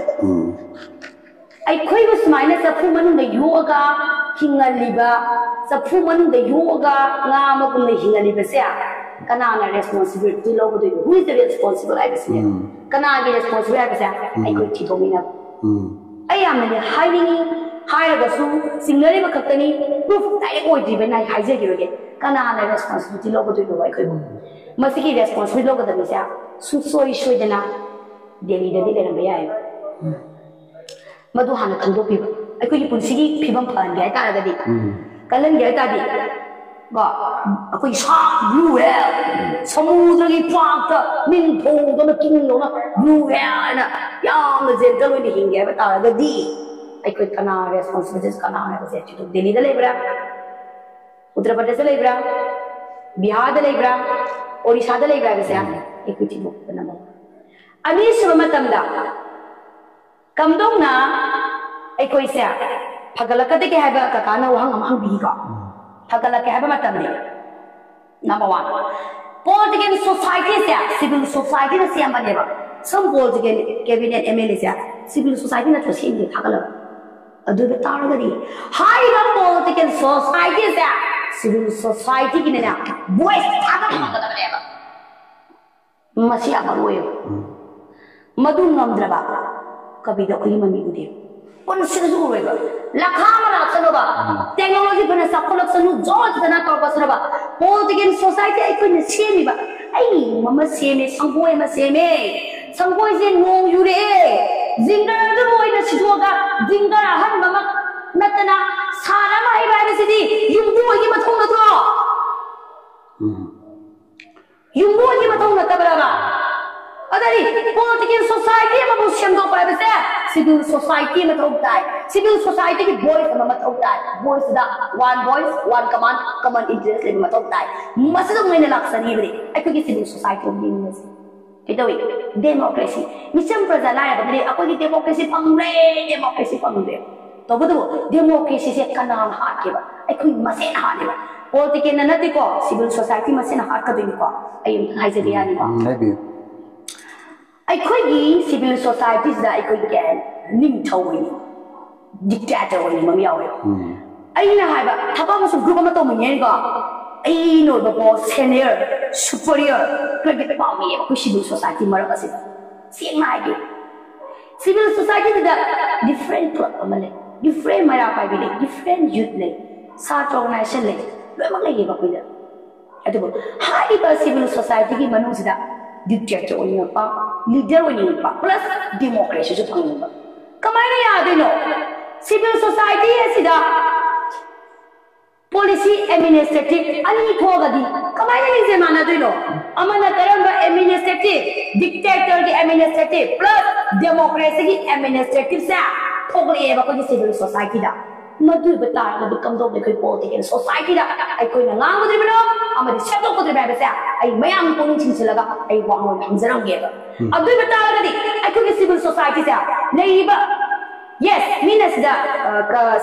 ai khoi bu smaina sa phu manu da yoga hingali ba sa phu manu da yoga nga ma kum da hingali ba se kana na responsibility lo do who is the responsible I was here kana gi responsible I was ai ko ti domina ai am ne hire ga su single ba khatani proof dai ko di ba nai hai je gi ge kana na responsibility lo do ai ko masi gi responsibility lo ga da sa su soi shoi dana deli da di le na ba ya madu hana thang do pi ai ko gi punsi gi phibam phan ga ta ga di kalan ga ta di 거 아그 샤 블루웰 서무드기 파악다 민통도나 킹도나 블루웰나 양나 젠틀로니 힝게 따라가디 아이고 카나 레스폰시빌리티스 카나 해서 지도 델리다 레브라 Uttar Pradesh लेब्रा बिहार लेब्रा ओडिशा लेब्रा वैसे equity book number अभी शुभ मतमदा कमदोंगना एकोइसे फगलकदे के हैबा ककाना वहंग हमहंग बीगा फगलके हैबा मतमदे नंबर 1 पॉलिटिकल सोसाइटी से सिविल सोसाइटी ने सियाम बनेबा सम पॉलिटिकल कैबिनेट एमएलए से सिविल सोसाइटी ने तो सिंगे फगल अदुबे तारगदी हाई पॉलिटिकल सोसाइटी से सिविल सोसाइटी की ना वॉइस थागा मगदबनेबा मसिया बरोयो मधु नमद्रबा कबिदा कोई ममी उदे पुनसिदु रोयबा लखामा लासनोबा टेक्नोलॉजी बने सफलक्सनु जॉर्ज तना तोबसनोबा पॉलिटिकल सोसाइटी आइकोने सेमिबा आई ममा सेमे संगोय मा सेमे संगोय से नोंग युरे जिंगर दु ओइना सिदोगा जिंगर हन ममा नतना सारा माइ बाइबसिदि युम्बुगी मथौ नथो युम्बुगी मथौ नतबराबा अदरी पॉलिटिकल सोसाइटी में सेमदो पाइबसे सिविल सोसाइटी में थोकताय सिविल सोसाइटी की वॉइस में थोकताय वॉइस दा वन वॉइस वन कमांड कमन इंटरेस्ट ले में थोकताय मसदो मैंने लक्ष्य बरे अखोगी सिविल सोसाइटी में निमसे किदोई डेमोक्रेसी मिसम प्रजा लाय बदरे अखोगी डेमोक्रेसी पंगरे तो बदो डेमोक्रेसी से कनान हाकेबा अखोई मसेन हानेबा पॉलिटिकल ननतिको सिविल सोसाइटी मसेन हाकदिनिको अय हाइजदे यानिको नाबी अखोगी सिविल सोसाइटी दा अखोई के निंथौनी डिक्टेटर ओनी मम यावे अइना हाइबा थबा मसु ग्रुप अमा तोमनेगो आई नो बो सीनियर सुपीरियर क्रेडिट पामी को सिविल सोसाइटी मरक असे सेंग हाइगे सिविल सोसाइटी दा डिफरेंट क्लब अमले डिफरेंट मरा पाइबे डिफरेंट यूथ ले साथ ऑर्गेनाइजेशन ले लोमक लेगे बकोइदा अदबो हाइबा सिविल सोसाइटी की मनुसिदा डिक्टेटर ओनिपा लीडर ओनिपा प्लस डेमोक्रेसी जो फंगबा कमाइना यादेनो सिविल सोसाइटी एसिदा पॉलिसी एडमिनिस्ट्रेटिव अनि थोगदी कमाइना निजे माना दोइनो अमना तरंबा एडमिनिस्ट्रेटिव डिक्टेटर की एडमिनिस्ट्रेटिव प्लस डेमोक्रेसी की एडमिनिस्ट्रेटिव से थोगलेबा को सिविल सोसाइटी दा मधु बता मधु कमदो कोई पॉलिटिकल सोसाइटी दा आई कोई ना गांगद्रिबनो अमदि सेटो को द्रिबा बेसा आई मयाम को निचिनसलगा आई वांगो हमजरंगेबा अदु बता गदी आई कोई सिविल सोसाइटी से लेइबा यस मीनस दा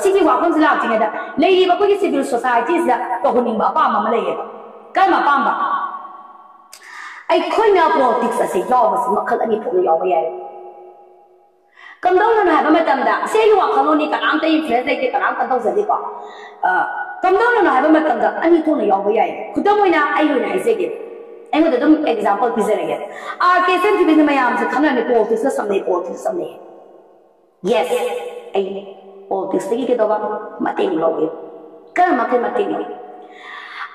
सिगी वाखम से लाउटिंग दा लेइबा कोई सिविल सोसाइटी दा तो हुनिबा पामा मलेयबा कमा पामा आई कोई ना पॉलिटिक्स असे यावस मखल अनि थोग याव याय कमदौन हाबा मतमदा सेगी वाखलोनी कनाम ते इन्फ्लुएंस लेके कनाम कंतौ जदिको कमदौन हाबा मतमदा अनि थोन याव याय खुदमोइना आइयोना हाइसेगे एमो दम एग्जांपल पिजरेगे आरके सेम दिबिन मयाम से खनाने पॉलिटिक्स समने यस आई पॉलिटिक्स की केदोबा मतेंग लोगे कर मके मतेंग लोगे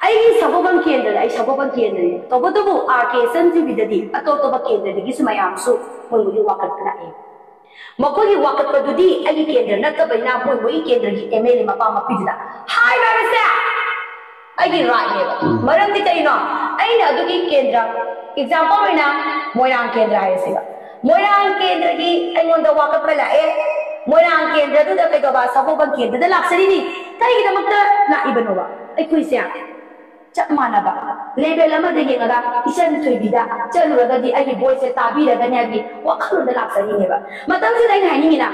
आई सबोबन केंद्र आई सबोबन केंद्र तोबदबु आरके सेम दिबिददी अतोतोबा केंद्र दिगी सुमयाम सु मोइबुगी वाकत कराए मकोगी वाकत पदुदी आई केंद्र नतबैना मोइ केंद्र की एमएलए मपा मपिदा हाय बारसे आई राइट ने मरम दि कइनो आइना अदुगी केंद्र एग्जांपल होइना मोइरांग केंद्र हायसेगा मोइरांग केंद्र की आइंगोंदा वाकत पला मोइरांग केंद्र दुदा कइदोबा सबोबन केंद्र दा लाक्सरीनी करिगि दमक्ता लाइबनोबा आई कुइसे चप मानबा लेवल अमा देगेगा इसन थोइबिदा चलुरगदि आगी वॉइस से ताबिरगनि आगी वखलुंदा लाक्सरीनेबा मतम से दाइन हाइनिना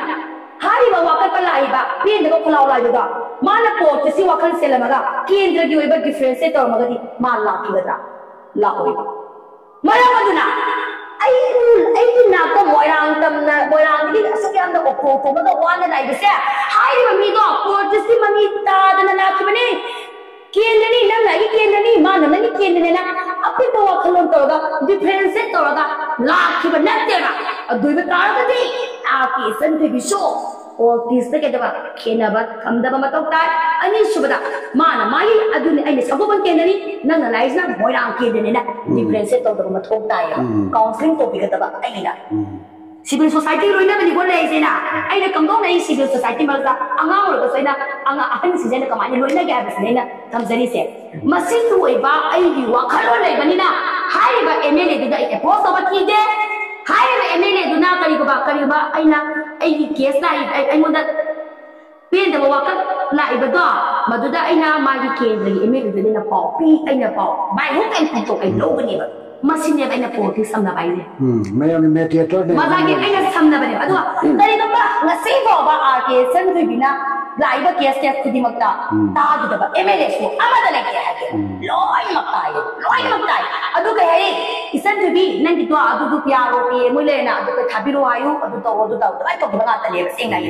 हारिबा वाकत पलाइबा पेंदबा खलाव लाइबदा माना पोट से वखल सेलमगा केंद्र की ओइबा डिफरेंस से तोरमगदि मा लाखिगदा लाओइबा मरमदुना आई नाको मोइरांग की असक्याम द ओपो मग वाना लाइबसे हारिबा मीदो पोट से ममी तादना लाखिबने केंद्रनी नंग लागी केंद्रनी मान नंग केंद्रनेना अपि तो वखलोन तोगा डिफरेंस से तोगा लाखिबा नतेगा अदुइबा तारगदि आकी संथे बिसो और तीसरे के दबा खेनाबा कमदबा मतौता अनि सुबदा माना माई अदुनि आइने सबोबन केंद्रनी नंग लाइजना मोइरांग केंद्रनेना डिफरेंस से तोगा मतौता या काउंसलिंग टॉपिक दबा आइना civil society loina bani ko lai sena ai na kamdong nai civil society marza anga ro ko sena anga ahan si jena kamani loina ga bas nena thamjani se masin tu oi ba ai gi wa khalo lai bani na hai ba MLA du da ai post ba ki de hai ba MLA du na kari ba ai na ai gi case na ai mon da pen da wa ka lai ba do maduda ai na ma gi case gi MLA du na pau pi ai na pau bai hu kan to ai lo bani ba masine ba ina poti samna bai ne mayam mediator ne mazagi ina samna bane adu kari gamba ngasi bo ba ake san du bina laiba case khudi makta ta du ba MLA so amada le ke hake loi makta adu ke hai isan du bi nang ki to adu du pya ro pi mu le na adu ke thabiro ayu adu to ai to ba ta le sing nai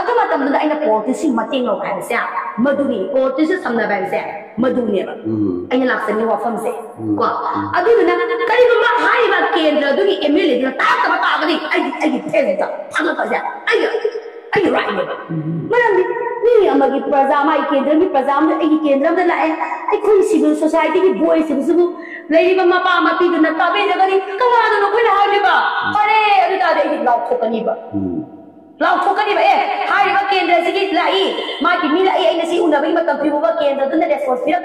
adu matam da ina poti si mating lo ba sa maduni poti si samna ba sa maduni ba ina laksan ni wa fam se ko adu na kari gamba hai ba kendra du ki MLA du ta ta ba ga ni ai tesa phanga ka ja ai right ne maram ni amagi prajama ai kendra mi prajama ai kendra da la ai khoi civil society ki voice su lei ba ma pa ma pi du na ta be da gari ka ma da no koi na ha ni ba are adu da dei lau thokani ba lau thokani ba hai ba kendra si ki lai ma ki mi lai ai na si una ba matam pi ba kendra du na response pi ra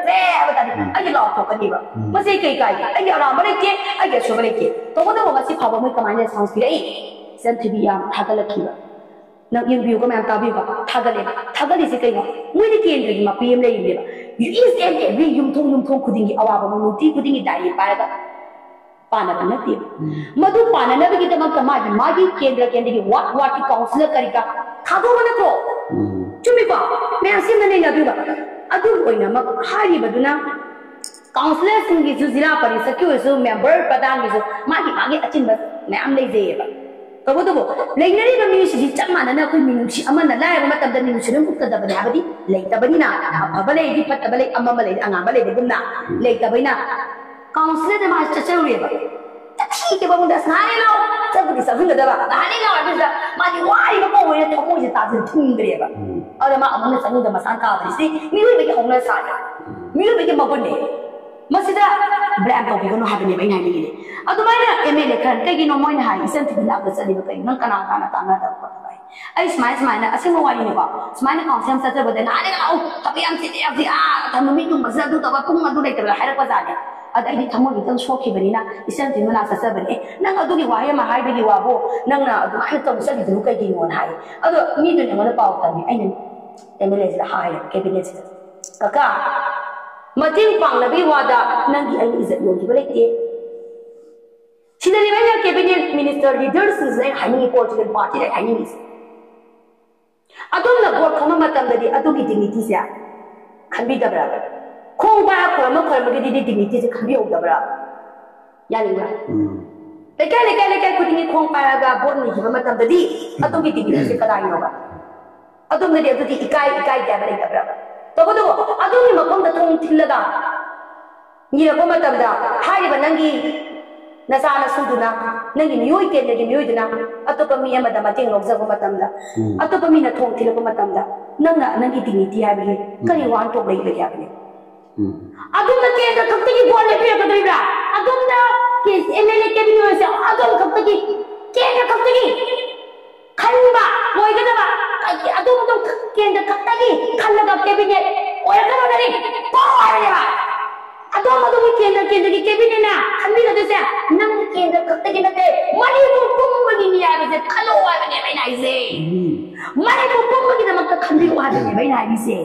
ba ta ni ai lau thokani ba ma se kai kai ai ara ma le ke ai ke so ba le ke to ba da ba si pha ba mai ka ma ne sounds pi ai sen thi bi ya tha ka la ki ba na yin biu ko ma ta bi ba tha ga le si kai no mui ni kendra gi ma pi em le yin le ba you is every yum thong khuding gi awa ba mu ti khuding gi dai pa ga pana na ti madu pana na bi gi ta ma gi kendra gi what ki counselor kari ka tha do na ko chumi ba me asim na na bi ba adu oina ma hari ba du na counselor sing gi ju zira pari sakyu su member padang gi su ma gi achin ba me am le je ba to bo legnari ba mi si cham ma na ko mi si amana la ba matam da mi si rum ka da ba ya ba di le ta ba ni na ba le di pat ba le amma ma le anga ba le de gum na le ta ba na counselor de ma cha cha ri ba ta thi ke ba mun da sa ni lo ta bu di sa hun da ba da ni lo ba da ma di wa ri ba ko we ta mo ji ta zin thung gre ba ara ma amuna sa ni da ma san ka ba si mi wi ba ki hong na sa mi wi ba ki ma bun ne masida brand ko ko no ha ne ba ina ni le adumana MLA kan kai no moi na ha isan ti na ba sa li ba kai nan kana kana ta na da ko ba ai smile na asin mo wali ne ba smile ka sam sa ba da na ne ka ha bi am ti a ta mi tu ma sa du ta ba tung ma du dai ta ha ra pa za ne ad ai thamo gi tan shoki bani na isan ti mana sa sa bani nang adu gi wa ya ma hai ba gi wa bo nang na adu ai to sa gi du kai gi no na hai adu mi du ne ma pa ta ni ai ne MLA sa hai cabinet kaka mating pang na bi wada nang gi ai izat yo gi ba le ke Sidari banya cabinet minister leaders is like hanging political party like hanging is. Adom na board kama matam dadi adom ki dignity siya khambi dabra. Kung ba korma ki di dignity siya khambi og dabra. Yani ba? Lekai kudingi kung pa ga board ni hiba matam dadi adom ki dignity siya kadai no ba. Adom dadi adom ki ikai dabra dabra. Tobo adom ni makom da tong tilaga. Ni ko matam da hari ba nangi Nasana suduna nangi miyoi ke nagi miyoi dina atopa mi amada mating logza ko matamda atopa mi na thong thila ko matamda nanga nangi dignity ha bi kani wan to lai lai abni adum na ke da kapti ki bol le pe ka dibra adum na ke MLA ke bi se adum kapti ki ke da kapti ki khanba moi ga da adum ke da kapti ki khalla ga ke bi ne oya ka na ni ko ya ba adom kendra ki cabinet na khambi na desa nang kendra kakta ki nate mani pum mani ni ya be khalo wa ne bai nai se mani pum mani na makta khambi wa ne bai nai se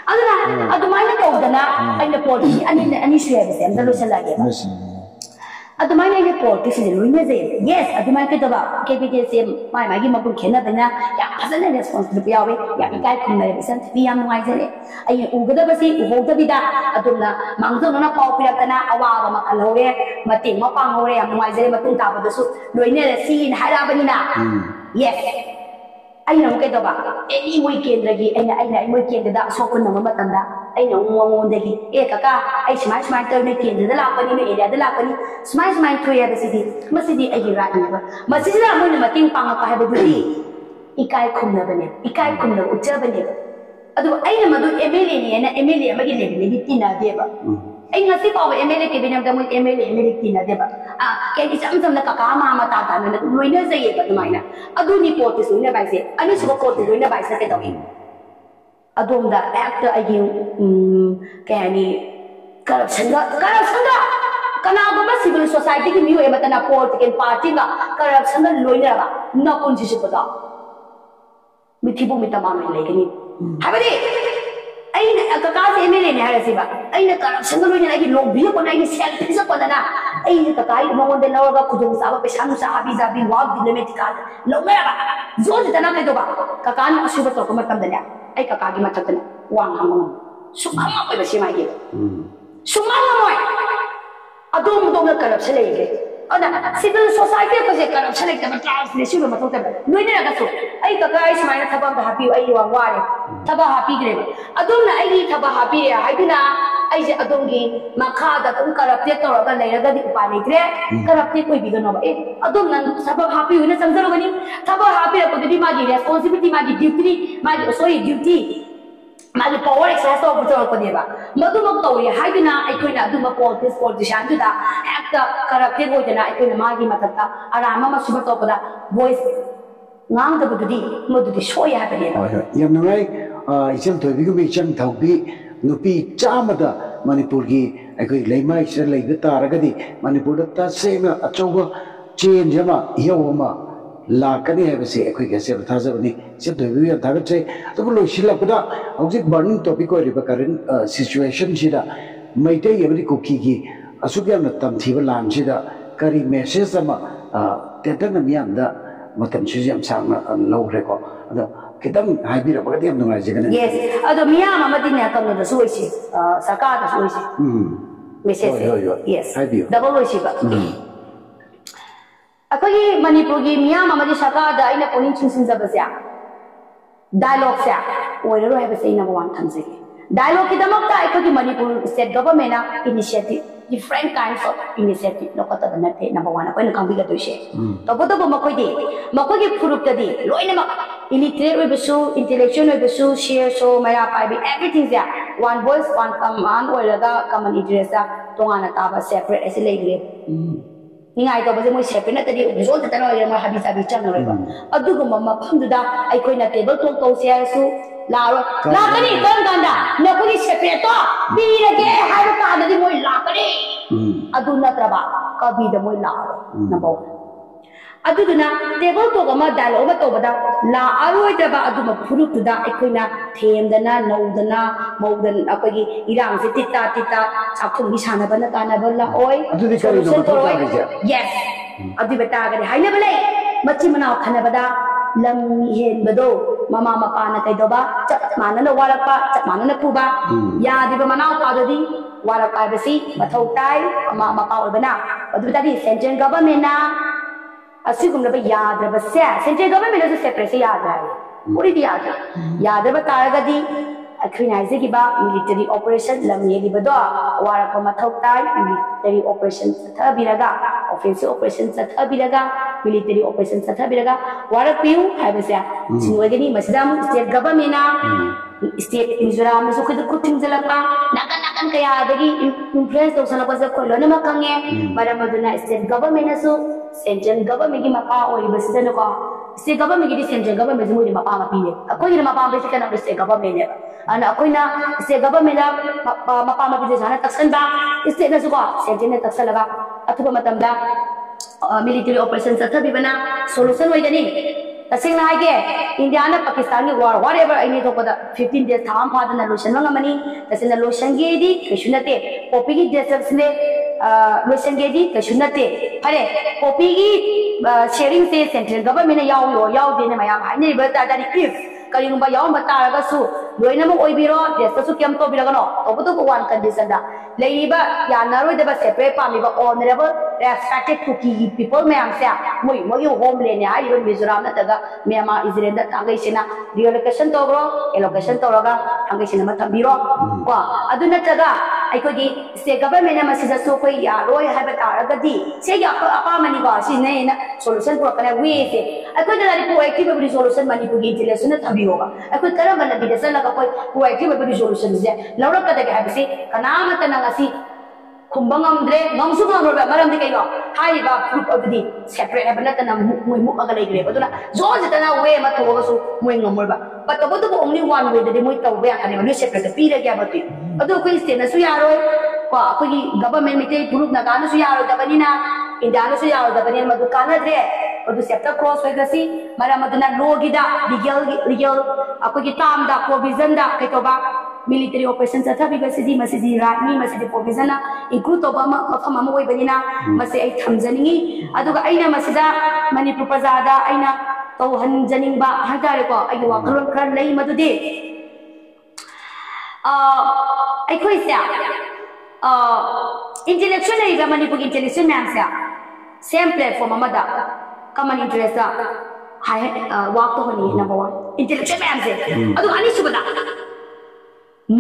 aduna adumai na ko dana ai na policy ani share be se am dalo sala ge adumai na policy se lo ne se yes adumai ke daba cabinet se mai gi mapun khena bana ya phasana responsibility ya we ya kai khum na be san bi am ngai se le ai ugada ba si ho da bi da adumna mangzo na pau pi na awa ba makal hore mating ma pang hore am ngai se matung ta ba su loi ne le si na ha ra ba ni na yes ai na ke daba any weekend lagi ai moi kendra da so kun na ma tam da ai na ngong dagi kaka ai smile to ne kendra da la pa ni ne area da la pa ni smile to ya masidi ai ra ni ba masidi na mo ni mating pang pa ha ba du ikai khum na ba ne ikai khum na ucha ba ne adu ai na madu MLA ni na MLA ma gi le ni ti na be ba ai ngasi pa ba MLA ke binam da mu MLA ki na de ba ke ki sam sam na ka ma ta na loina sai ba mai na adu ni pot su ne bai se ani su ko tu loina bai se ke dawi adom da act ai ke ani corruption ga kana go ba civil society ki mi e batana political party ga corruption ga loina ba na kun ji se ba mithibu mitama me le ni habari aina kaka MLA ne harasi ba aina corruption ga loina ai lobby ko na ai selfish ko na ai kaka ai mo de lawa ga khudum sa ba pesa nu sa abi zabi wa limit ka lo me ba zo de na ke do ba kaka na asu ba to ko matam da ai kaka gi matak na wang hang suma ma ko ba si mai ge suma ma moi adum dom na corruption le ge ana civil society ko je corruption le ta translation ma to ta noi ne ga so ai kaka ai mai na thaba ba happy ai wa wa re thaba happy ge adum na ai thaba happy ya hai bina ai je adum gi makha da tum corrupted to ga le ga di pa le tre corrupted koi bi ga no ba adum nan thaba happy hu na samjalo gani thaba happy ko di ma gi responsibility ma gi duty ma gi sorry duty magi power exercise to buto ko deba madu mak to ye haidina ai koina adu ma politician du da act corrupted ho jana ai koina magi matata arama ma suba to da voice ngang da bududi modudi shoya ha bele yam ngai isem to bi bi chang thau bi nupi chama da manipur gi ai koi leimai se lei da taragadi manipur da ta se ma achoba change ma yoma lakani hai base ekoi ke se tha jabani se to bi ta ga che to lo shila kuda object burning topic ko riba current situation sida maite yebri ko ki asukya na tam thiba lam sida kari message ama tetan na miam da matam chi jam sang na lo re ko ado kitam hai bi ra ba dem nungai je kana yes ado miam ama din na kam na so isi saka da so isi message yes double isi ba अकोगी Manipur की मियाँ मामली शकादा इन्हें पुनीत चिंसिंजा बसिया dialogue से ओइरो है बसे इन्हें वांग थम्से dialogue की दमकता अकोगी Manipur state government ना initiative different kinds of initiative लोकता बनते नंबर 1 अपन कंपनी का दोषे तो वो तो मकोई की फुरुक तदी लोइने मक illiterate वे बसु intellectual वे बसु share so मेरा पाइबी everything there one voice one command और लगा common interest तो आना ताबा separate ऐसे ले गए ni ngai to ba je moi separate na tadi result ta no ye ma habi sabi chang no ba adu ko mama pham da ai koi na table to share su la ro la kani don don da na ko ni separate to bi re ge ha ro ta da moi la kani adu na tra ba ka bi da moi la number 1 adu na table to ga ma dialogue ba to ba da la aroi da ba adu ma phuru tu da ai koi na them da na no da na mo da akoi gi irang se tita chakhum bi sana ba na ta na ba la oi adu di kari no to ta ga yes adu beta ga hai na ba le machi mana khana ba da lam hen ba do mama mapa na kai do ba chap mana na wala pa chap mana na pu ba ya di ba mana pa do di wala pa ba si ma thau tai mama mapa oi ba na adu beta di central government na असिगुम लबा यादरबा से central government से separate से याद है पूरी दी याद यादरबा तारगदी अखिनाइजे की बा मिलिटरी ऑपरेशन लमये की बदो वारक मथौ ताई मिलिटरी ऑपरेशन सथबिरगा ऑफेंसिव ऑपरेशन सथबिरगा मिलिटरी ऑपरेशन सथबिरगा वारक पियु हाइबसे सिंगवगनी मसदाम स्टेट गवर्नमेंट ना स्टेट मिजोराम में सुखद कुथिंग जलपा नाकन कया दगी इन्फ्लुएंस तो सनपा से कोई लोने मकंगे मरमदुना स्टेट गवर्नमेंट सु सेंट्रल गवर्नमेंट की मपा और बसदन को स्टेट गवर्नमेंट की सेंट्रल गवर्नमेंट से मुझे मपा मपी ने कोई ने मपा बेसे kana स्टेट गवर्नमेंट ने ana कोई ना स्टेट गवर्नमेंट मपा मपी से जाना तक्सन बा स्टेट ने सुको सेंट्रल ने तक्सन लगा अथवा मतमदा मिलिटरी ऑपरेशन सथबी बना सॉल्यूशन होय गनी तसिंग ना हागे इंडिया ने पाकिस्तान की वार व्हाटएवर आई ने तो पदा 15 डेज थाम फादना लोशन मंगमनी तसिना लोशन गेदी कशुनते कॉपी की डेस्क ने लोशन गेदी कशुनते अरे कॉपी की शेयरिंग से सेंट्रल गवर्नमेंट याव देने मयाम हाइने बता दानी इफ करिंगबा याव बतारगसु लोइनम ओइबिरो देससु केम तो बिरगनो तबतो को वन कंडीशन दा लेइबा यानारोय देबा सेपरेट पामिबा honourable respected Kuki people ma'am से मोई होमलैंड ने आइबा मिजोराम नतगा मेमा इजराइल दा थांगैसिना रिलोकेशन तोग्रो एलोकेशन तोरगा थांगैसिना मा थंबिरो को अदु नतगा आइकोगी स्टेट गवर्नमेंट मा सिजसु कोई यारोय हाइबा तारगदी से या अपामनी बा सिने ना सॉल्यूशन पुरकने वे से आइको दारी प्रोएक्टिव रिजोल्यूशन मणिपुर की इंटेलेक्शन थबियोगा आइको करम लबी दे चलगा कोई प्रोएक्टिव रिजोल्यूशन जे लौरक कदे हाइबसी कनामत नंगसी kumbangamdre ngamsu ngamroba maramdi kayo haiba group of the separate habanatana mui agala igre baduna zone tana way ma thogasu mui ngamorba but abodu only one way de mui taw ya kane mui separate pira kya bati adu koi state na su yaroi ko akoi government mite group na kana su yaroi dabanina indana su yaroi dabanina madu kana dre adu septa cross way gasi maramaduna logida legal akoi tam da provision da ketoba military operations athabi basidi masidi rani masidi provision na include toba mafam ama oi banina mase ai thamjaningi aduga aina masida manipur prajada aina to hanjaning ba hantare ko ai wakalon khar lei madudi ai khoi sia intellectual ai ga manipur intellectual man sia same platform amada common interest da hai walk to honi number 1 intellectual man se adu ani subada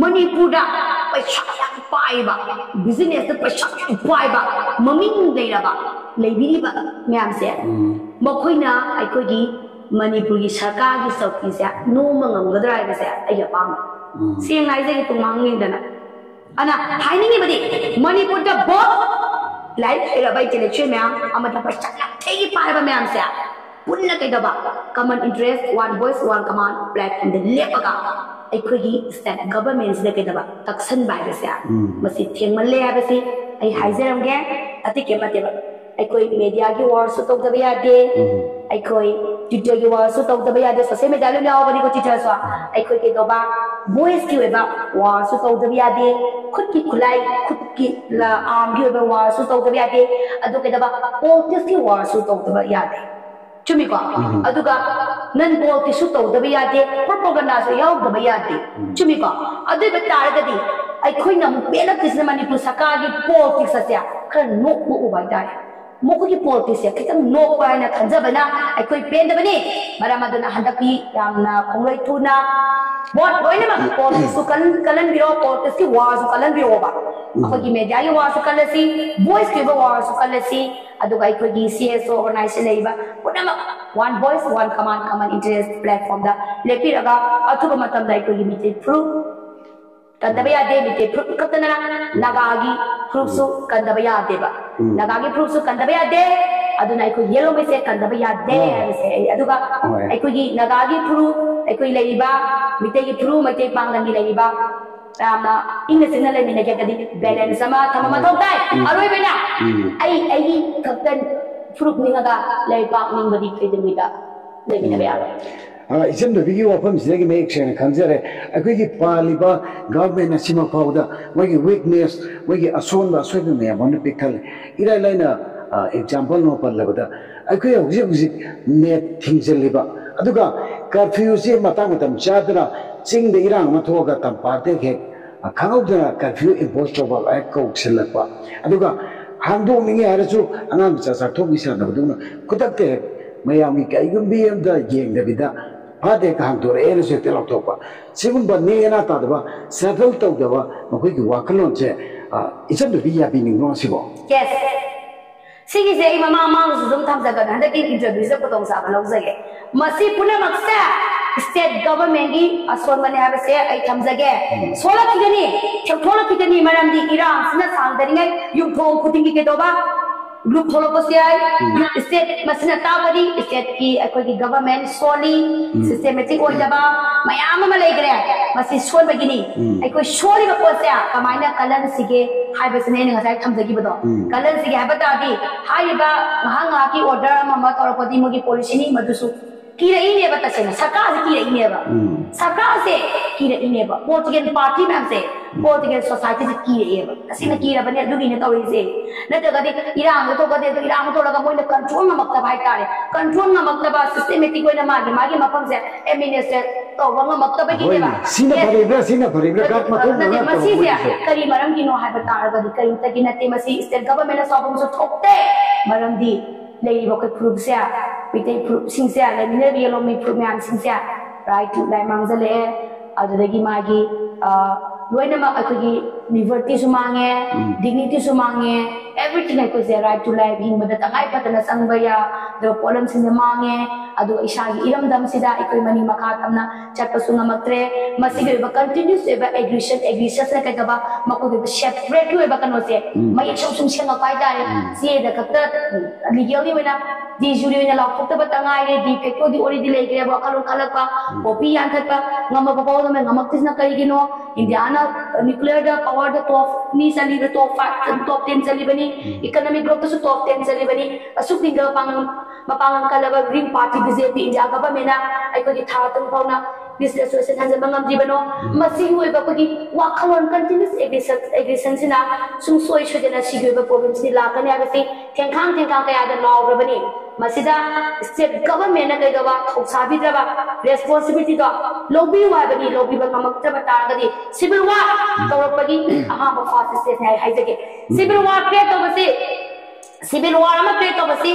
Manipur da paisa yang paiba business da paisa yang paiba maming leiraba leibiriba myam se makoina aikoi gi Manipur gi sarkar gi sauki se no mangamgadra ai se ai pam sing nai je tumang ning dana ana haining badi Manipur da bo lai era bai intellectual myam amata paisa thei paiba myam se punna kai da ba common interest one voice one command platform de lepaga aikoi state government sida kai daba taksan bai ba sia masi thengmalle ha ba si ai haijaram ge ati ke mate ba aikoi media gi war su tok da ya de aikoi twitter gi war su tok da ya de social media lo law ba ni ko twitter so aikoi ke do ba voice ki ba war su tok da ya de khut ki khulai khut ki la arm gi ba war su tok da ya de adu ke da ba politics ki war su tok da ya de chumi ko aduga nan bol ki su to da ya de propaganda so yaw da ya de chumi ko adu ba tar da di ai khoi na mu pe na kisna Manipur saka gi politics asya khan no mu ubai dai mo ko gi politics ya kitang no ba na khanja bana ai khoi pen da bani maramaduna handaki yamna khongloi thuna bot hoina ma politics su kalan biro politics ki war su kalan biro ba ako gi media gi war su kalasi voice ki war su kalasi aduga ai khoi gi CSO organization leiba punama one voice one command interest platform da lepi raga athuba matam dai khoi gi mite through kadabaya de mite through katana nagagi through su kadabaya de ba nagagi through su kadabaya de aduna ai khoi yellow me se kadabaya de se aduga ai khoi gi nagagi through ai khoi leiba mite gi through mite pangan gi leiba ramna inga signal le mina kadi balance sama thama thok dai aroi bena ai kaktan fruit ninga ga lai pak ning badi kredimida le mina ba isem do bigi wafam sigi make sure khanjare akoi gi paliba government asima pauda wagi weakness wagi ason ba soibe me amon pikal ira laina example no par labada akoi hujik net thingjeliba aduga curfew se matang tam chadra sing de irang ma thoga tam pate ke khangudra curfew imposed over act ko silakwa aduga hangdo ningi harasu angang cha sa thok bisa na buduna kudak te mayami kai gumbi amda yeng da bida pate ka hangdo re se telok tokwa sigun ba ne na ta da settle tok da ba makoi ki wakalon che isam do biya bi ning no sibo yes sigi se mama mama su zum tham jaga na da ki interview se potong sa ba lok jage masi puna maksa state government gi ason mane have se ai thamjage sola kigani thola kigani maram di iram sina sang dari ngai yum thong kuting ki ke doba group tholo ko se ai state masina ta badi state ki akoi ki government soli systematic oi daba mayam ma lai gre masi sol bagini ai koi soli ba ko se kamaina kalan sige hai basne ne ngai thamjagi bado kalan sige ha bata di hai ba mahanga ki order ma tor ko di mo ki policy ni madusu kira ini apa tasnya sarkar kira ini apa sarkar se kira ini apa political party में से political society से kira ini apa asing kira बने दुगी ने तो इसे न तो कभी इराम तो लगा कोई न control ना मतलब है तारे control ना मतलब systematic कोई ना मागे मपम से administrator तो वंगा मतलब है किने बा सीना भरेगा काट मतलब ना मसी से करी मरम की नो है बता रहा करी तक कि नते मसी state government सब हम ठोकते मरम दी lấy một cái proof xe bị tay proof sinh xe lấy mình biết lo mình proof mình sinh xe right lại mang ra lẽ ở đây cái magi lối nằm ở cái liberty sumange, dignity sumange, everything I could say right to life. Hing bada tangay pata na sangbaya, the problem sinyamange, adu isagi ilam dam sida ikoy mani makatam na chat pasunga matre, masigo iba continuous iba aggression na kagaba makudo separate iba kanose, may sum siya ngapay dahil siya da kakta legally wala di juri wala lakok ta batangay di pekto di ori di lagi ba kalong kalak pa, kopi yan pa ngama papaw na ngamaktis na kay gino, Indiana nuclear da power da top ni sali da top 5 top 10 sali bani economic growth su top 10 sali bani asuk tinggal mapangang kalaba green party BJP India government na ay ko di thatung paw na business association hansa bangam jibano masihu iba ko di wakalon continuous aggression sina sung soy shojana sigu iba problem sila kanya kasi tengkang kaya da law bani masida state government na kay gawa sabi draba responsibility do lobby wa bani lobby ba kamakta bata gadi civil war tawag pagi aha ba fast state hai jage civil war create to basi civil war ama create to basi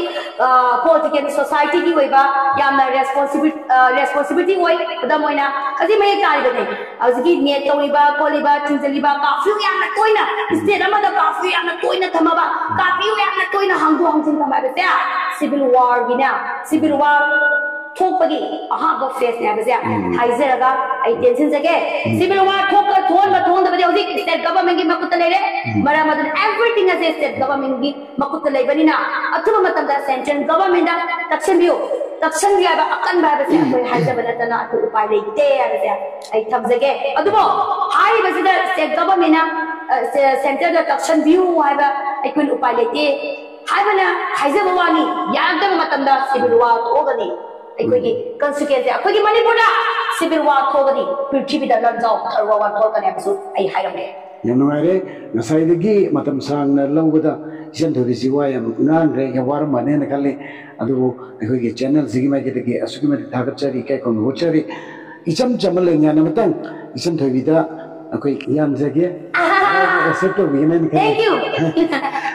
political society ki hoiba yamna responsibility hoi da moina kasi mai tari bane azgi net toiba koliba chinjaliba kafi yamna toina state ama da kafi yamna toina thamaba kafi yamna toina hangdu hangsin thamaba ta civil war gina civil war thok pagi aha ba face ne bazya haizer ga ai tension jage civil war thok ka thon ba thon da bazya hoji state government gi makut lele mara madan everything as a state government gi makut lele bani na athuba matam da central government da takshan biya ba akan ba bazya koi haizer bana tana atu upai le te ya bazya ai tham jage adubo hai bazya state government na center da takshan biu hai ba ai koi upai le te hai bana haizer bawani yagda matam da civil war thogani अखोगी consequence अखोगी Manipur civil war थोगदी पृथ्वी दा लंजाव थरवा वा थोगने बसु आई हाइरमे यनुवारे नसाइदगी मतम सांगना लौबदा इसन थोदिसि वा यम नान रे यवार मने न कले अदु अखोगी चैनल सिगी माइकेटगी असुगी मति थागचरी कै कोन होचरी इचम चमल न्यान मतंग इसन थोबिदा अखोई याम जगे एक्सेप्ट वीमेन थैंक यू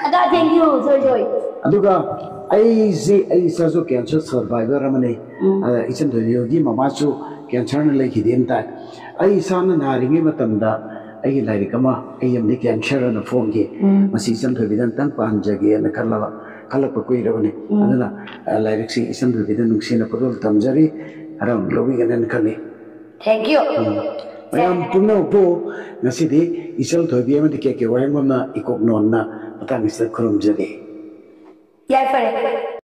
अदा थैंक यू जोय अदुगा आई साजो कैंसर सर्वाइवर मने इचन दोगी ममासु कैंसर न लेखिदेन ता आई सान नारिंगे मतंदा आई लाइक अमा आई यमनि कैंसर न फॉर्म के मसी इचन दोबिदन तन पांजगे न खलप कोइरबने अदला लाइक सी इचन दोबिदन नुक्सिन पदोल तमजरी अरम लोबी गनन खले थैंक यू मैम पुनो पो नसिदि इचल दोबि अमदि के वायंगमना इकोक नोनना पतांगिस खरम जगे यार पर